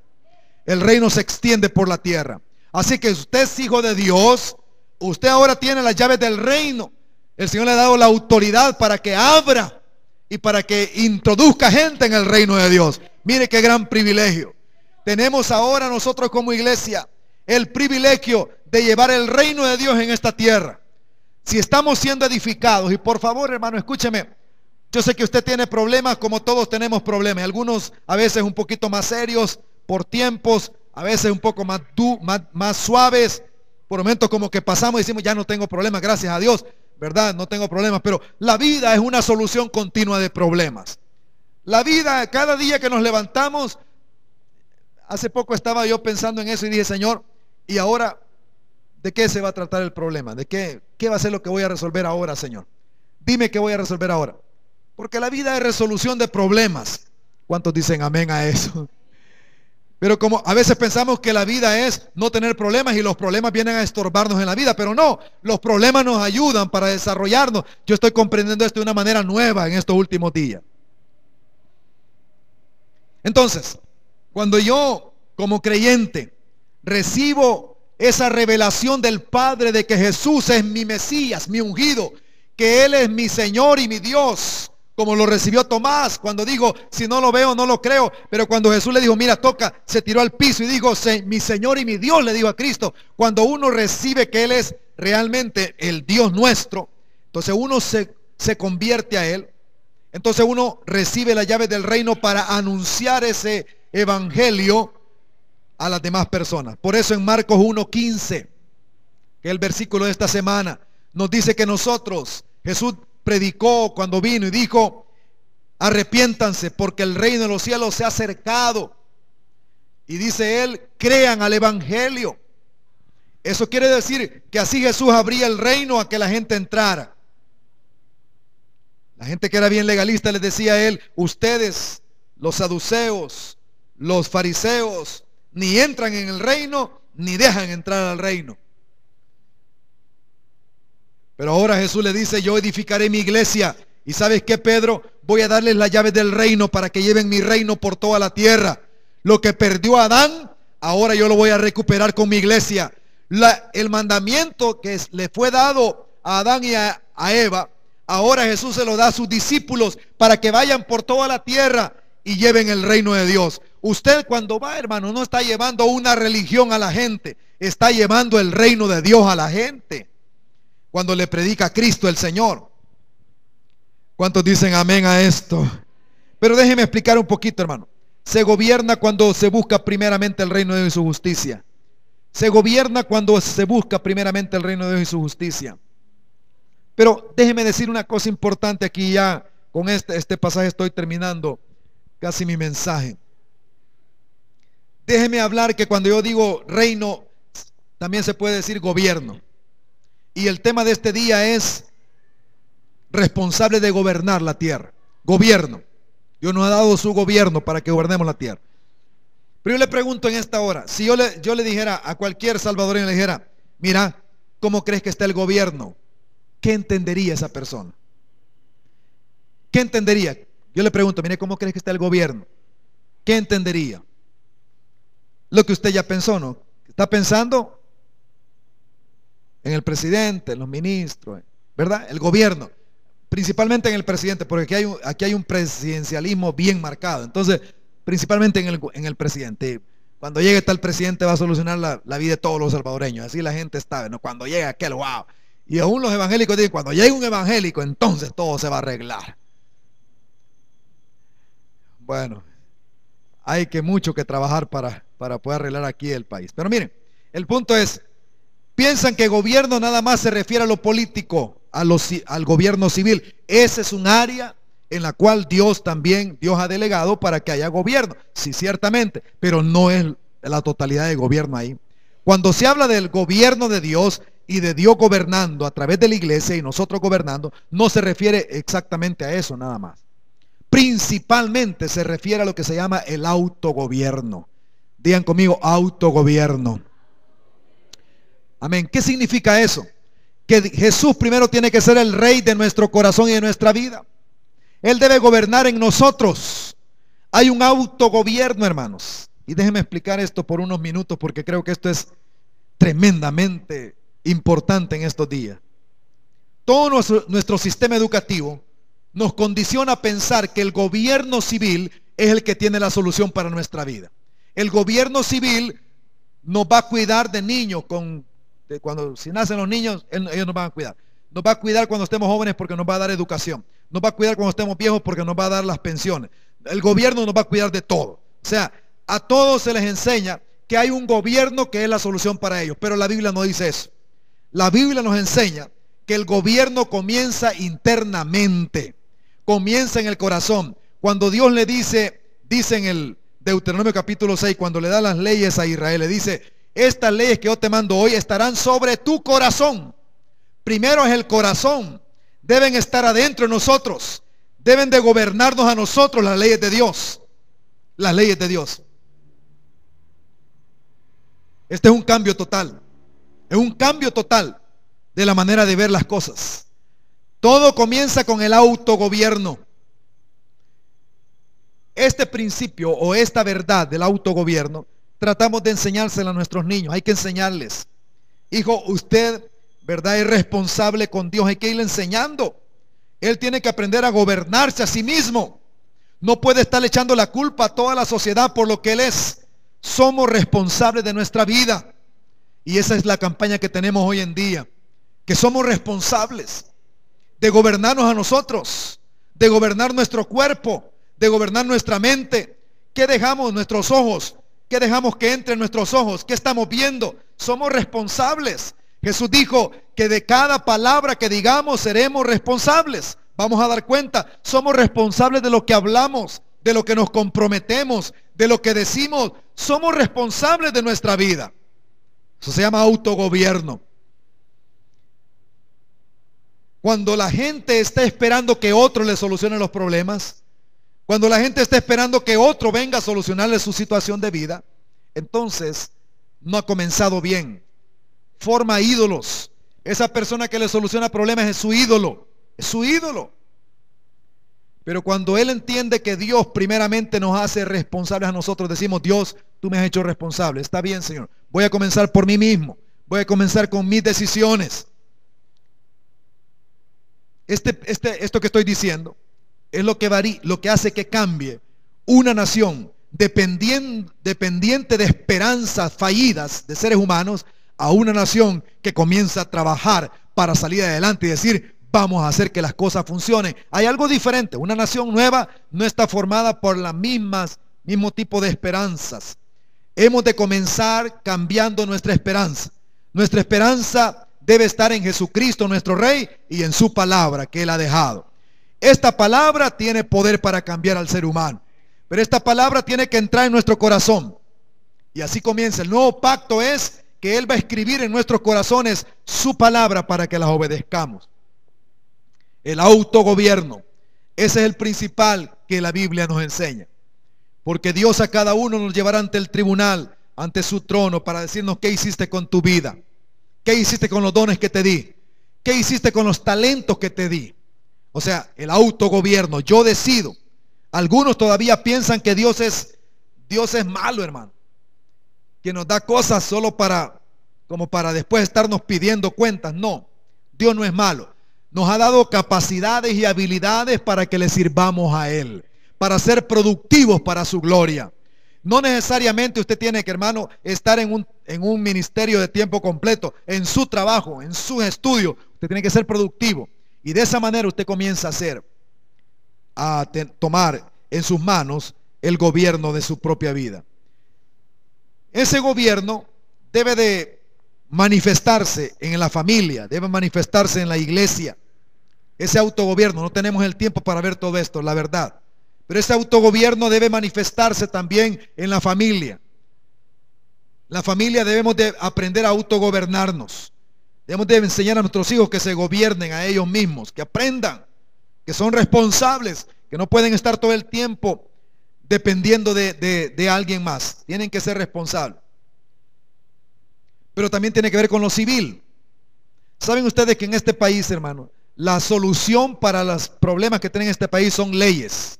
El reino se extiende por la tierra. Así que usted es hijo de Dios, usted ahora tiene las llaves del reino. El Señor le ha dado la autoridad para que abra y para que introduzca gente en el reino de Dios. Mire qué gran privilegio. Tenemos ahora nosotros como iglesia el privilegio de llevar el reino de Dios en esta tierra. Si estamos siendo edificados, y por favor, hermano, escúcheme. Yo sé que usted tiene problemas, como todos tenemos problemas. Algunos a veces un poquito más serios por tiempos, a veces un poco más suaves. Por momentos como que pasamos y decimos, ya no tengo problemas, gracias a Dios, ¿verdad? No tengo problemas. Pero la vida es una solución continua de problemas. La vida, cada día que nos levantamos, hace poco estaba yo pensando en eso y dije, Señor, ¿y ahora de qué se va a tratar el problema? ¿De qué va a ser lo que voy a resolver ahora, Señor? Dime qué voy a resolver ahora. Porque la vida es resolución de problemas. ¿Cuántos dicen amén a eso? Pero como a veces pensamos que la vida es no tener problemas y los problemas vienen a estorbarnos en la vida, pero no, los problemas nos ayudan para desarrollarnos. Yo estoy comprendiendo esto de una manera nueva en estos últimos días. Entonces, cuando yo como creyente recibo esa revelación del Padre de que Jesús es mi Mesías, mi ungido, que Él es mi Señor y mi Dios, como lo recibió Tomás, cuando dijo, si no lo veo, no lo creo. Pero cuando Jesús le dijo, mira, toca, se tiró al piso y dijo, mi Señor y mi Dios, le dijo a Cristo. Cuando uno recibe que Él es realmente el Dios nuestro, entonces uno se convierte a Él. Entonces uno recibe la llave del reino para anunciar ese evangelio a las demás personas. Por eso en Marcos 1:15, que es el versículo de esta semana, nos dice que nosotros, Jesús predicó cuando vino y dijo, arrepiéntanse porque el reino de los cielos se ha acercado. Y dice él, crean al evangelio. Eso quiere decir que así Jesús abría el reino a que la gente entrara. La gente que era bien legalista les decía a él, ustedes, los saduceos, los fariseos, ni entran en el reino, ni dejan entrar al reino. Pero ahora Jesús le dice, yo edificaré mi iglesia. ¿Y sabes qué, Pedro? Voy a darles las llaves del reino para que lleven mi reino por toda la tierra. Lo que perdió Adán, ahora yo lo voy a recuperar con mi iglesia. El mandamiento que le fue dado a Adán y a Eva, ahora Jesús se lo da a sus discípulos para que vayan por toda la tierra y lleven el reino de Dios. Usted cuando va, hermano, no está llevando una religión a la gente, está llevando el reino de Dios a la gente. Cuando le predica a Cristo el Señor. ¿Cuántos dicen amén a esto? Pero déjeme explicar un poquito, hermano. Se gobierna cuando se busca primeramente el reino de Dios y su justicia. Se gobierna cuando se busca primeramente el reino de Dios y su justicia. Pero déjeme decir una cosa importante aquí ya. Con este pasaje estoy terminando casi mi mensaje. Déjeme hablar que cuando yo digo reino, también se puede decir gobierno. Y el tema de este día es responsable de gobernar la tierra. Gobierno. Dios nos ha dado su gobierno para que gobernemos la tierra. Pero yo le pregunto en esta hora, si yo le dijera a cualquier salvadoreño, le dijera, mira, ¿cómo crees que está el gobierno? ¿Qué entendería esa persona? ¿Qué entendería? Yo le pregunto, mire, ¿cómo crees que está el gobierno? ¿Qué entendería? Lo que usted ya pensó, ¿no? Está pensando en el presidente, en los ministros, ¿verdad? El gobierno, principalmente en el presidente, porque aquí hay un presidencialismo bien marcado. Entonces, principalmente en el presidente. Cuando llegue tal presidente va a solucionar la vida de todos los salvadoreños. Así la gente está, ¿no? Cuando llegue aquel, wow. Y aún los evangélicos dicen, cuando llegue un evangélico, entonces todo se va a arreglar. Bueno, hay mucho que trabajar para poder arreglar aquí el país. Pero miren, el punto es, piensan que gobierno nada más se refiere a lo político, al gobierno civil. Ese es un área en la cual Dios ha delegado para que haya gobierno. Sí, ciertamente, pero no es la totalidad de gobierno ahí. Cuando se habla del gobierno de Dios y de Dios gobernando a través de la iglesia y nosotros gobernando, no se refiere exactamente a eso nada más. Principalmente se refiere a lo que se llama el autogobierno. Digan conmigo, autogobierno. Amén. ¿Qué significa eso? Que Jesús primero tiene que ser el rey de nuestro corazón y de nuestra vida. Él debe gobernar en nosotros. Hay un autogobierno, hermanos. Y déjenme explicar esto por unos minutos porque creo que esto es tremendamente importante en estos días. Todo nuestro sistema educativo nos condiciona a pensar que el gobierno civil es el que tiene la solución para nuestra vida. El gobierno civil nos va a cuidar de niños, si nacen los niños, ellos nos van a cuidar. Nos va a cuidar cuando estemos jóvenes porque nos va a dar educación. Nos va a cuidar cuando estemos viejos porque nos va a dar las pensiones. El gobierno nos va a cuidar de todo. O sea, a todos se les enseña que hay un gobierno que es la solución para ellos. Pero la Biblia no dice eso. La Biblia nos enseña que el gobierno comienza internamente. Comienza en el corazón. Cuando Dios le dice en el Deuteronomio capítulo 6, cuando le da las leyes a Israel, le dice, estas leyes que yo te mando hoy estarán sobre tu corazón. Primero es el corazón. Deben estar adentro de nosotros. Deben de gobernarnos a nosotros las leyes de Dios. Las leyes de Dios. Este es un cambio total. Es un cambio total de la manera de ver las cosas. Todo comienza con el autogobierno. Este principio o esta verdad del autogobierno tratamos de enseñársela a nuestros niños. Hay que enseñarles. Hijo, usted, ¿verdad?, es responsable con Dios. Hay que irle enseñando. Él tiene que aprender a gobernarse a sí mismo. No puede estar echando la culpa a toda la sociedad por lo que él es. Somos responsables de nuestra vida. Y esa es la campaña que tenemos hoy en día. Que somos responsables de gobernarnos a nosotros, de gobernar nuestro cuerpo, de gobernar nuestra mente. ¿Qué dejamos en nuestros ojos? ¿Qué dejamos que entre en nuestros ojos? ¿Qué estamos viendo? Somos responsables. Jesús dijo que de cada palabra que digamos seremos responsables. Vamos a dar cuenta. Somos responsables de lo que hablamos, de lo que nos comprometemos, de lo que decimos. Somos responsables de nuestra vida. Eso se llama autogobierno. Cuando la gente está esperando que otro le solucione los problemas, cuando la gente está esperando que otro venga a solucionarle su situación de vida, entonces no ha comenzado bien. Forma ídolos. Esa persona que le soluciona problemas es su ídolo. Es su ídolo. Pero cuando él entiende que Dios primeramente nos hace responsables a nosotros, decimos, Dios, tú me has hecho responsable. Está bien, Señor. Voy a comenzar por mí mismo. Voy a comenzar con mis decisiones. Esto que estoy diciendo es lo que hace que cambie una nación dependiente de esperanzas fallidas de seres humanos a una nación que comienza a trabajar para salir adelante y decir, vamos a hacer que las cosas funcionen. Hay algo diferente. Una nación nueva no está formada por las mismo tipo de esperanzas. Hemos de comenzar cambiando nuestra esperanza. Nuestra esperanza debe estar en Jesucristo nuestro Rey y en su palabra que Él ha dejado. Esta palabra tiene poder para cambiar al ser humano, pero esta palabra tiene que entrar en nuestro corazón. Y así comienza. El nuevo pacto es que Él va a escribir en nuestros corazones su palabra para que las obedezcamos. El autogobierno, ese es el principal que la Biblia nos enseña. Porque Dios a cada uno nos llevará ante el tribunal, ante su trono, para decirnos qué hiciste con tu vida, qué hiciste con los dones que te di, qué hiciste con los talentos que te di. O sea, el autogobierno, yo decido. Algunos todavía piensan que Dios es malo, hermano, que nos da cosas solo como para después estarnos pidiendo cuentas. No, Dios no es malo. Nos ha dado capacidades y habilidades para que le sirvamos a Él, para ser productivos para su gloria. No necesariamente usted tiene que, hermano, estar en un ministerio de tiempo completo, en su trabajo, en su estudio. Usted tiene que ser productivo. Y de esa manera usted comienza a tomar en sus manos el gobierno de su propia vida. Ese gobierno debe de manifestarse en la familia, debe manifestarse en la iglesia. Ese autogobierno, no tenemos el tiempo para ver todo esto, la verdad. Pero ese autogobierno debe manifestarse también en la familia. La familia debemos de aprender a autogobernarnos. Debemos de enseñar a nuestros hijos que se gobiernen a ellos mismos, que aprendan, que son responsables, que no pueden estar todo el tiempo dependiendo de alguien más. Tienen que ser responsables. Pero también tiene que ver con lo civil. ¿Saben ustedes que en este país, hermano, la solución para los problemas que tienen en este país son leyes?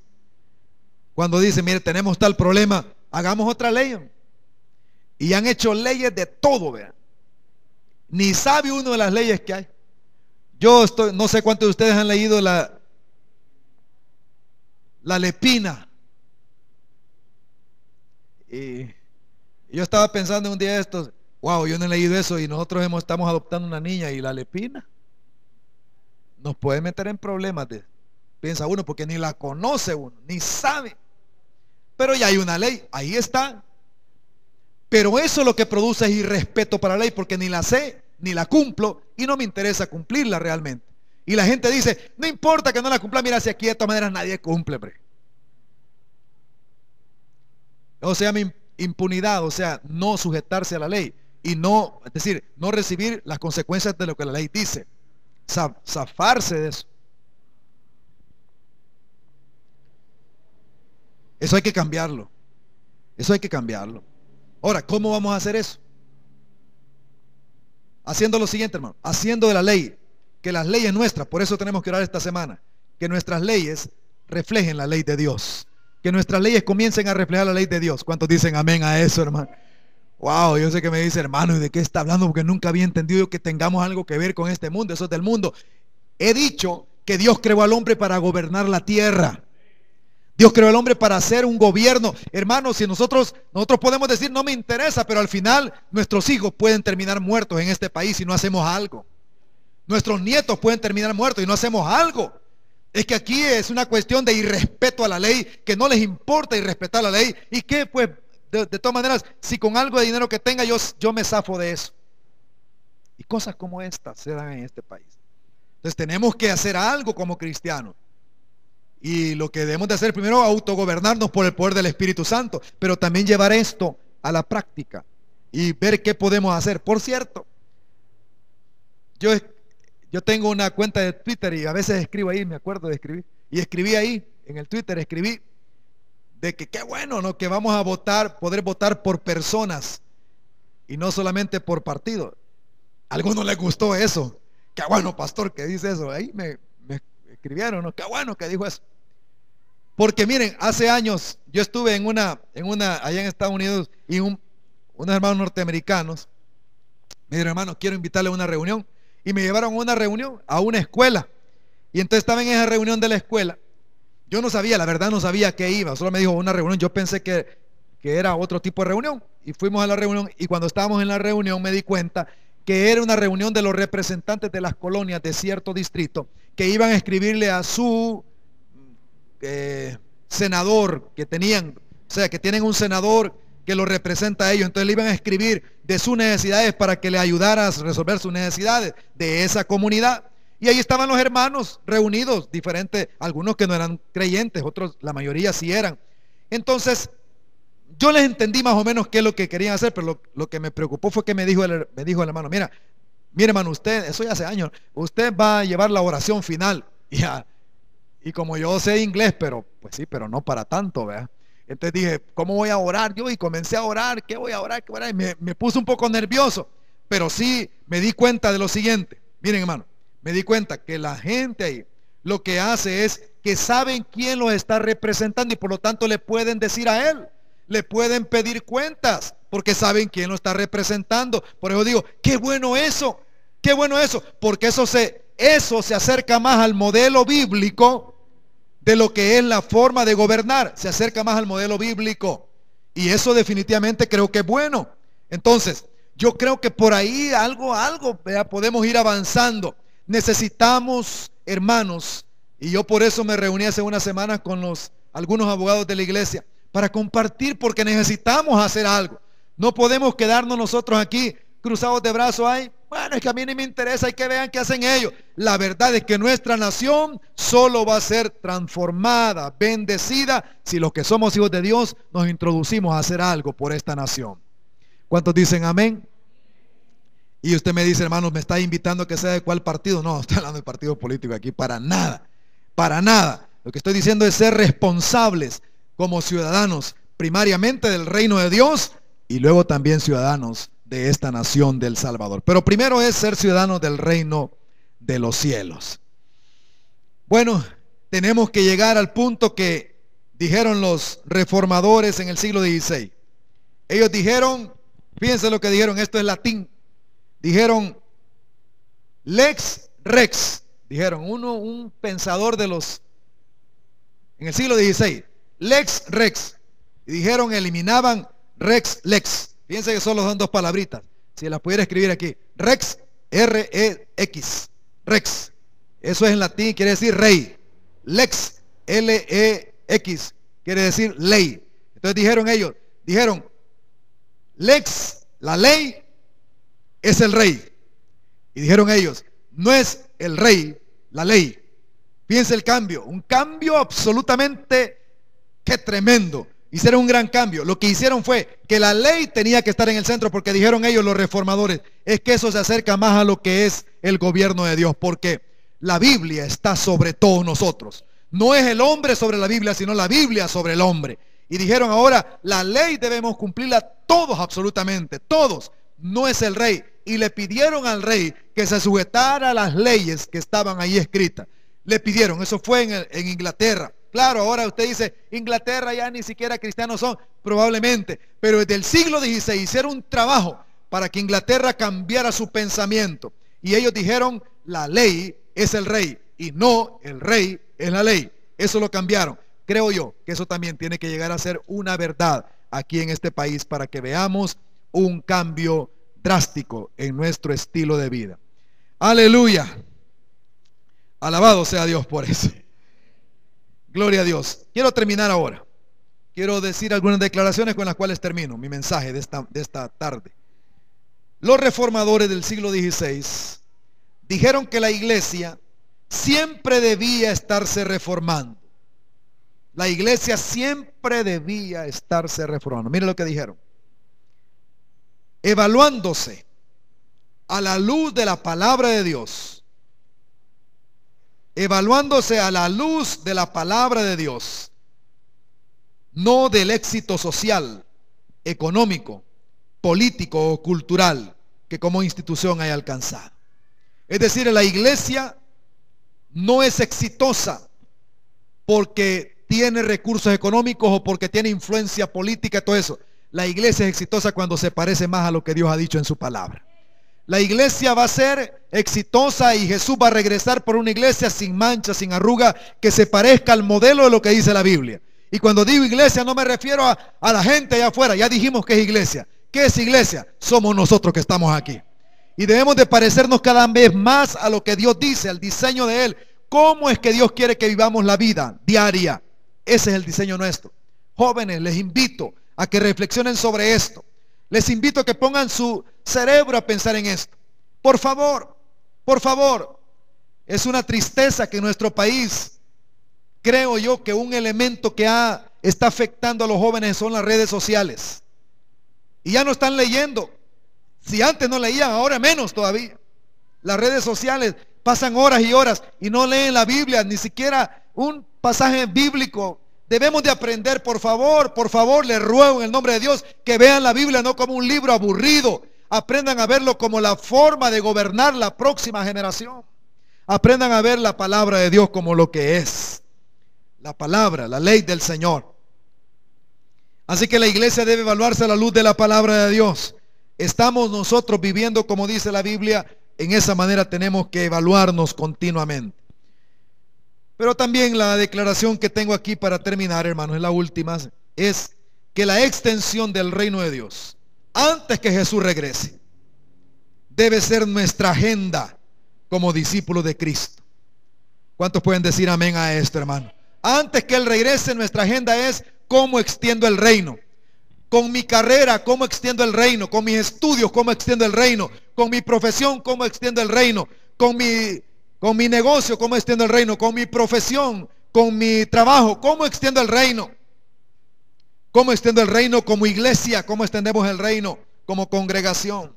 Cuando dicen, mire, tenemos tal problema, hagamos otra ley. Y han hecho leyes de todo, vean. Ni sabe uno de las leyes que hay. No sé cuántos de ustedes han leído la Lepina. Y yo estaba pensando un día de estos, wow, yo no he leído eso y nosotros estamos adoptando una niña y la Lepina nos puede meter en problemas, piensa uno, porque ni la conoce uno, ni sabe. Pero ya hay una ley, ahí está. Pero eso lo que produce es irrespeto para la ley, porque ni la sé, ni la cumplo, y no me interesa cumplirla realmente. Y la gente dice, no importa que no la cumpla, mira, si aquí de todas maneras nadie cumple, hombre. O sea, impunidad, o sea, no sujetarse a la ley. Y no, es decir, no recibir las consecuencias de lo que la ley dice. Zafarse de eso. Eso hay que cambiarlo. Eso hay que cambiarlo. Ahora, ¿cómo vamos a hacer eso? Haciendo lo siguiente, hermano. Haciendo de la ley, que las leyes nuestras, por eso tenemos que orar esta semana, que nuestras leyes reflejen la ley de Dios. Que nuestras leyes comiencen a reflejar la ley de Dios. ¿Cuántos dicen amén a eso, hermano? Wow, yo sé que me dice, hermano, ¿y de qué está hablando? Porque nunca había entendido que tengamos algo que ver con este mundo. Eso es del mundo. He dicho que Dios creó al hombre para gobernar la tierra. Dios creó al hombre para hacer un gobierno. Hermanos, si nosotros podemos decir, no me interesa, pero al final nuestros hijos pueden terminar muertos en este país si no hacemos algo. Nuestros nietos pueden terminar muertos y no hacemos algo. Es que aquí es una cuestión de irrespeto a la ley, que no les importa irrespetar la ley. Y que pues, de todas maneras, si con algo de dinero que tenga, yo me zafo de eso. Y cosas como estas se dan en este país. Entonces tenemos que hacer algo como cristianos. Y lo que debemos de hacer primero, autogobernarnos por el poder del Espíritu Santo, pero también llevar esto a la práctica y ver qué podemos hacer. Por cierto, yo tengo una cuenta de Twitter y a veces escribo ahí, me acuerdo de escribir, y escribí ahí en el Twitter, escribí de que qué bueno, ¿no? Que vamos a poder votar por personas y no solamente por partido. A algunos les gustó eso. Qué bueno, pastor, que dice eso. Ahí me escribieron, ¿no? Qué bueno que dijo eso. Porque miren, hace años yo estuve en una allá en Estados Unidos, y unos hermanos norteamericanos Me dijeron, hermano, quiero invitarle a una reunión. Y me llevaron a una reunión, a una escuela. Y entonces estaba en esa reunión de la escuela. Yo no sabía, la verdad no sabía qué iba. Solo me dijo una reunión. Yo pensé que era otro tipo de reunión. Y fuimos a la reunión. Y cuando estábamos en la reunión me di cuenta que era una reunión de los representantes de las colonias de cierto distrito, que iban a escribirle a su senador que tenían, o sea, que tienen un senador que lo representa a ellos. Entonces le iban a escribir de sus necesidades para que le ayudara a resolver sus necesidades de esa comunidad. Y ahí estaban los hermanos reunidos, diferentes, algunos que no eran creyentes, otros, la mayoría sí eran. Entonces, yo les entendí más o menos qué es lo que querían hacer, pero lo que me preocupó fue que me dijo el hermano, mire hermano, usted, eso ya hace años, usted va a llevar la oración final. Y como yo sé inglés, pero pues sí, pero no para tanto, ¿verdad? Entonces dije, ¿cómo voy a orar yo? Y comencé a orar, ¿qué voy a orar? ¿Qué voy a orar? Y me puse un poco nervioso, pero sí me di cuenta de lo siguiente. Miren, hermano, me di cuenta que la gente ahí lo que hace es que saben quién los está representando y por lo tanto le pueden decir a él, le pueden pedir cuentas, porque saben quién lo está representando. Por eso digo, qué bueno eso, porque eso se acerca más al modelo bíblico de lo que es la forma de gobernar, se acerca más al modelo bíblico. Y eso definitivamente creo que es bueno. Entonces, yo creo que por ahí algo podemos ir avanzando. Necesitamos, hermanos, y yo por eso me reuní hace unas semanas con algunos abogados de la iglesia, para compartir, porque necesitamos hacer algo. No podemos quedarnos nosotros aquí cruzados de brazos. Ay, bueno, es que a mí ni me interesa, hay que vean qué hacen ellos. La verdad es que nuestra nación solo va a ser transformada, bendecida, si los que somos hijos de Dios nos introducimos a hacer algo por esta nación. ¿Cuántos dicen amén? Y usted me dice, hermano, me está invitando a que sea de cuál partido. No, estoy hablando de partido político aquí, para nada, para nada. Lo que estoy diciendo es ser responsables como ciudadanos, primariamente del reino de Dios y luego también ciudadanos de esta nación del Salvador. Pero primero es ser ciudadanos del reino de los cielos. Bueno, tenemos que llegar al punto que dijeron los reformadores en el siglo XVI. Ellos dijeron, fíjense lo que dijeron, esto es latín. Dijeron lex rex. Dijeron un pensador en el siglo XVI, lex rex. Y dijeron, eliminaban rex lex. Fíjense que solo son dos palabritas. Si las pudiera escribir aquí, rex, R-E-X, rex. Eso es en latín, quiere decir rey. Lex, L-E-X, quiere decir ley. Entonces dijeron, lex, la ley, es el rey. Y dijeron ellos, no es el rey, la ley. Fíjense el cambio, un cambio absolutamente, qué tremendo. Hicieron un gran cambio. Lo que hicieron fue que la ley tenía que estar en el centro, porque dijeron ellos, los reformadores, es que eso se acerca más a lo que es el gobierno de Dios, porque la Biblia está sobre todos nosotros. No es el hombre sobre la Biblia, sino la Biblia sobre el hombre. Y dijeron ahora, la ley debemos cumplirla todos, absolutamente, todos. No es el rey. Y le pidieron al rey que se sujetara a las leyes que estaban ahí escritas. Le pidieron, eso fue en Inglaterra. Claro, ahora usted dice, Inglaterra ya ni siquiera cristianos son, probablemente, pero desde el siglo XVI hicieron un trabajo para que Inglaterra cambiara su pensamiento. Y ellos dijeron, la ley es el rey y no el rey es la ley. Eso lo cambiaron. Creo yo que eso también tiene que llegar a ser una verdad aquí en este país para que veamos un cambio drástico en nuestro estilo de vida. Aleluya. Alabado sea Dios por eso. Gloria a Dios. Quiero terminar ahora. Quiero decir algunas declaraciones con las cuales termino mi mensaje de esta tarde. Los reformadores del siglo XVI dijeron que la iglesia siempre debía estarse reformando. La iglesia siempre debía estarse reformando. Mire lo que dijeron. Evaluándose a la luz de la palabra de Dios. Evaluándose a la luz de la palabra de Dios, no del éxito social, económico, político o cultural que como institución haya alcanzado. Es decir, la iglesia no es exitosa porque tiene recursos económicos o porque tiene influencia política, todo eso. La iglesia es exitosa cuando se parece más a lo que Dios ha dicho en su palabra. La iglesia va a ser exitosa y Jesús va a regresar por una iglesia sin mancha, sin arruga, que se parezca al modelo de lo que dice la Biblia. Y cuando digo iglesia no me refiero a la gente allá afuera. Ya dijimos que es iglesia. ¿Qué es iglesia? Somos nosotros que estamos aquí. Y debemos de parecernos cada vez más a lo que Dios dice, al diseño de Él. ¿Cómo es que Dios quiere que vivamos la vida diaria? Ese es el diseño nuestro. Jóvenes, les invito a que reflexionen sobre esto. Les invito a que pongan su cerebro a pensar en esto. Por favor, por favor. Es una tristeza que en nuestro país, creo yo que un elemento que está afectando a los jóvenes son las redes sociales. Y ya no están leyendo. Si antes no leían, ahora menos todavía. Las redes sociales pasan horas y horas y no leen la Biblia, ni siquiera un pasaje bíblico. Debemos de aprender, por favor, les ruego en el nombre de Dios, que vean la Biblia no como un libro aburrido. Aprendan a verlo como la forma de gobernar la próxima generación. Aprendan a ver la palabra de Dios como lo que es. La palabra, la ley del Señor. Así que la iglesia debe evaluarse a la luz de la palabra de Dios. ¿Estamos nosotros viviendo como dice la Biblia? En esa manera tenemos que evaluarnos continuamente. Pero también la declaración que tengo aquí para terminar, hermanos, es la última, es que la extensión del reino de Dios, antes que Jesús regrese, debe ser nuestra agenda como discípulos de Cristo. ¿Cuántos pueden decir amén a esto, hermano? Antes que Él regrese, nuestra agenda es cómo extiendo el reino. Con mi carrera, cómo extiendo el reino. Con mis estudios, cómo extiendo el reino. Con mi profesión, cómo extiendo el reino. Con mi negocio, cómo extiendo el reino. Con mi profesión, con mi trabajo, cómo extiendo el reino. Cómo extiendo el reino como iglesia, cómo extendemos el reino como congregación.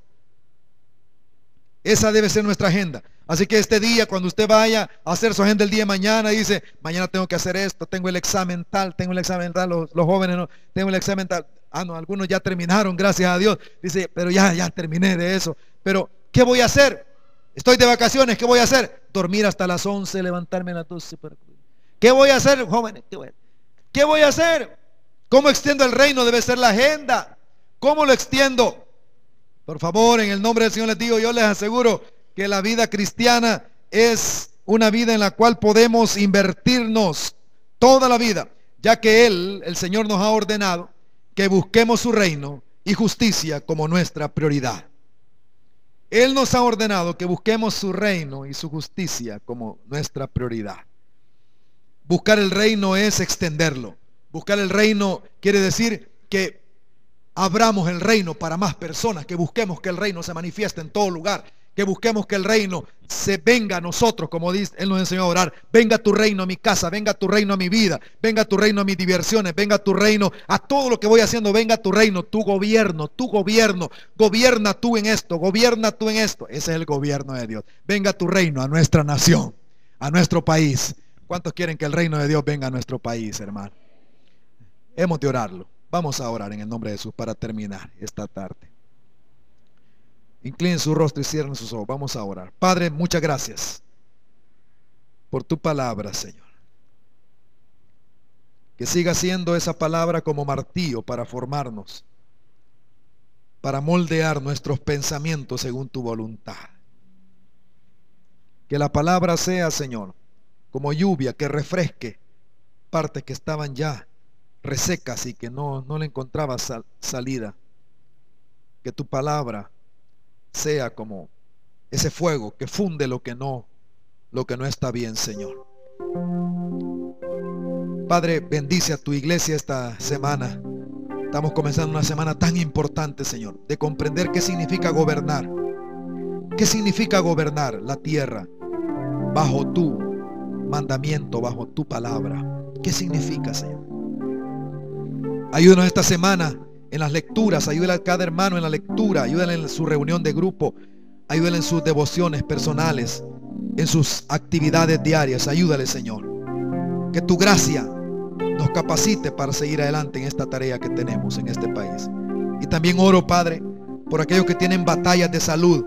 Esa debe ser nuestra agenda. Así que este día, cuando usted vaya a hacer su agenda el día de mañana, dice, mañana tengo que hacer esto, tengo el examen tal, los jóvenes no, tengo el examen tal. Ah, no, algunos ya terminaron, gracias a Dios. Dice, pero ya terminé de eso. Pero, ¿qué voy a hacer? Estoy de vacaciones, ¿qué voy a hacer? Dormir hasta las 11, levantarme a las 12. ¿Qué voy a hacer, jóvenes? ¿Qué voy a hacer? ¿Cómo extiendo el reino? Debe ser la agenda. ¿Cómo lo extiendo? Por favor, en el nombre del Señor les digo, yo les aseguro que la vida cristiana es una vida en la cual podemos invertirnos toda la vida, ya que Él, el Señor, nos ha ordenado que busquemos su reino y justicia como nuestra prioridad. Él nos ha ordenado que busquemos su reino y su justicia como nuestra prioridad. Buscar el reino es extenderlo. Buscar el reino quiere decir que abramos el reino para más personas, que busquemos que el reino se manifieste en todo lugar, que busquemos que el reino se venga a nosotros, como dice, Él nos enseñó a orar. Venga tu reino a mi casa, venga tu reino a mi vida, venga tu reino a mis diversiones, venga tu reino a todo lo que voy haciendo, venga tu reino, tu gobierno, gobierna tú en esto, gobierna tú en esto. Ese es el gobierno de Dios. Venga tu reino a nuestra nación, a nuestro país. ¿Cuántos quieren que el reino de Dios venga a nuestro país, hermano? Hemos de orarlo. Vamos a orar en el nombre de Jesús para terminar esta tarde. Inclinen su rostro y cierren sus ojos. Vamos a orar. Padre, muchas gracias por tu palabra, Señor. Que siga siendo esa palabra como martillo para formarnos, para moldear nuestros pensamientos según tu voluntad. Que la palabra sea, Señor, como lluvia que refresque partes que estaban ya resecas y que no le encontraba salida. Que tu palabra sea como ese fuego que funde lo que no está bien, Señor. Padre, bendice a tu iglesia esta semana. Estamos comenzando una semana tan importante, Señor, de comprender qué significa gobernar. ¿Qué significa gobernar la tierra bajo tu mandamiento, bajo tu palabra? ¿Qué significa, Señor? Ayúdanos esta semana en las lecturas, ayúdale a cada hermano en la lectura, ayúdale en su reunión de grupo, ayúdale en sus devociones personales, en sus actividades diarias, ayúdale, Señor. Que tu gracia nos capacite para seguir adelante en esta tarea que tenemos en este país. Y también oro, Padre, por aquellos que tienen batallas de salud,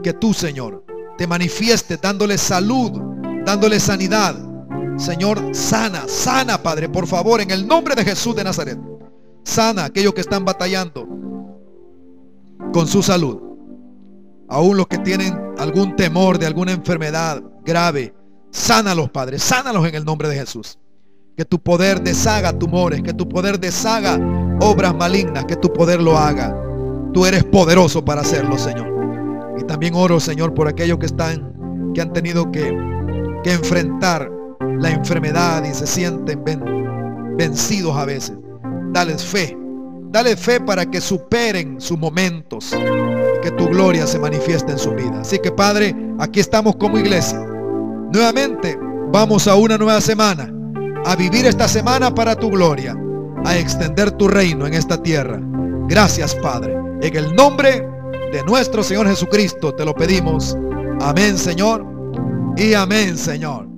que tú, Señor, te manifiestes dándole salud, dándole sanidad. Señor, sana, Padre, por favor, en el nombre de Jesús de Nazaret. Sana a aquellos que están batallando con su salud. Aún los que tienen algún temor de alguna enfermedad grave, sánalos, Padre, sánalos en el nombre de Jesús. Que tu poder deshaga tumores, que tu poder deshaga obras malignas, que tu poder lo haga. Tú eres poderoso para hacerlo, Señor. Y también oro, Señor, por aquellos que han tenido que enfrentar la enfermedad y se sienten vencidos a veces. Dales fe para que superen sus momentos y que tu gloria se manifieste en su vida. Así que, Padre, aquí estamos como iglesia. Nuevamente vamos a una nueva semana, a vivir esta semana para tu gloria, a extender tu reino en esta tierra. Gracias, Padre. En el nombre de nuestro Señor Jesucristo te lo pedimos. Amén, Señor, y amén, Señor.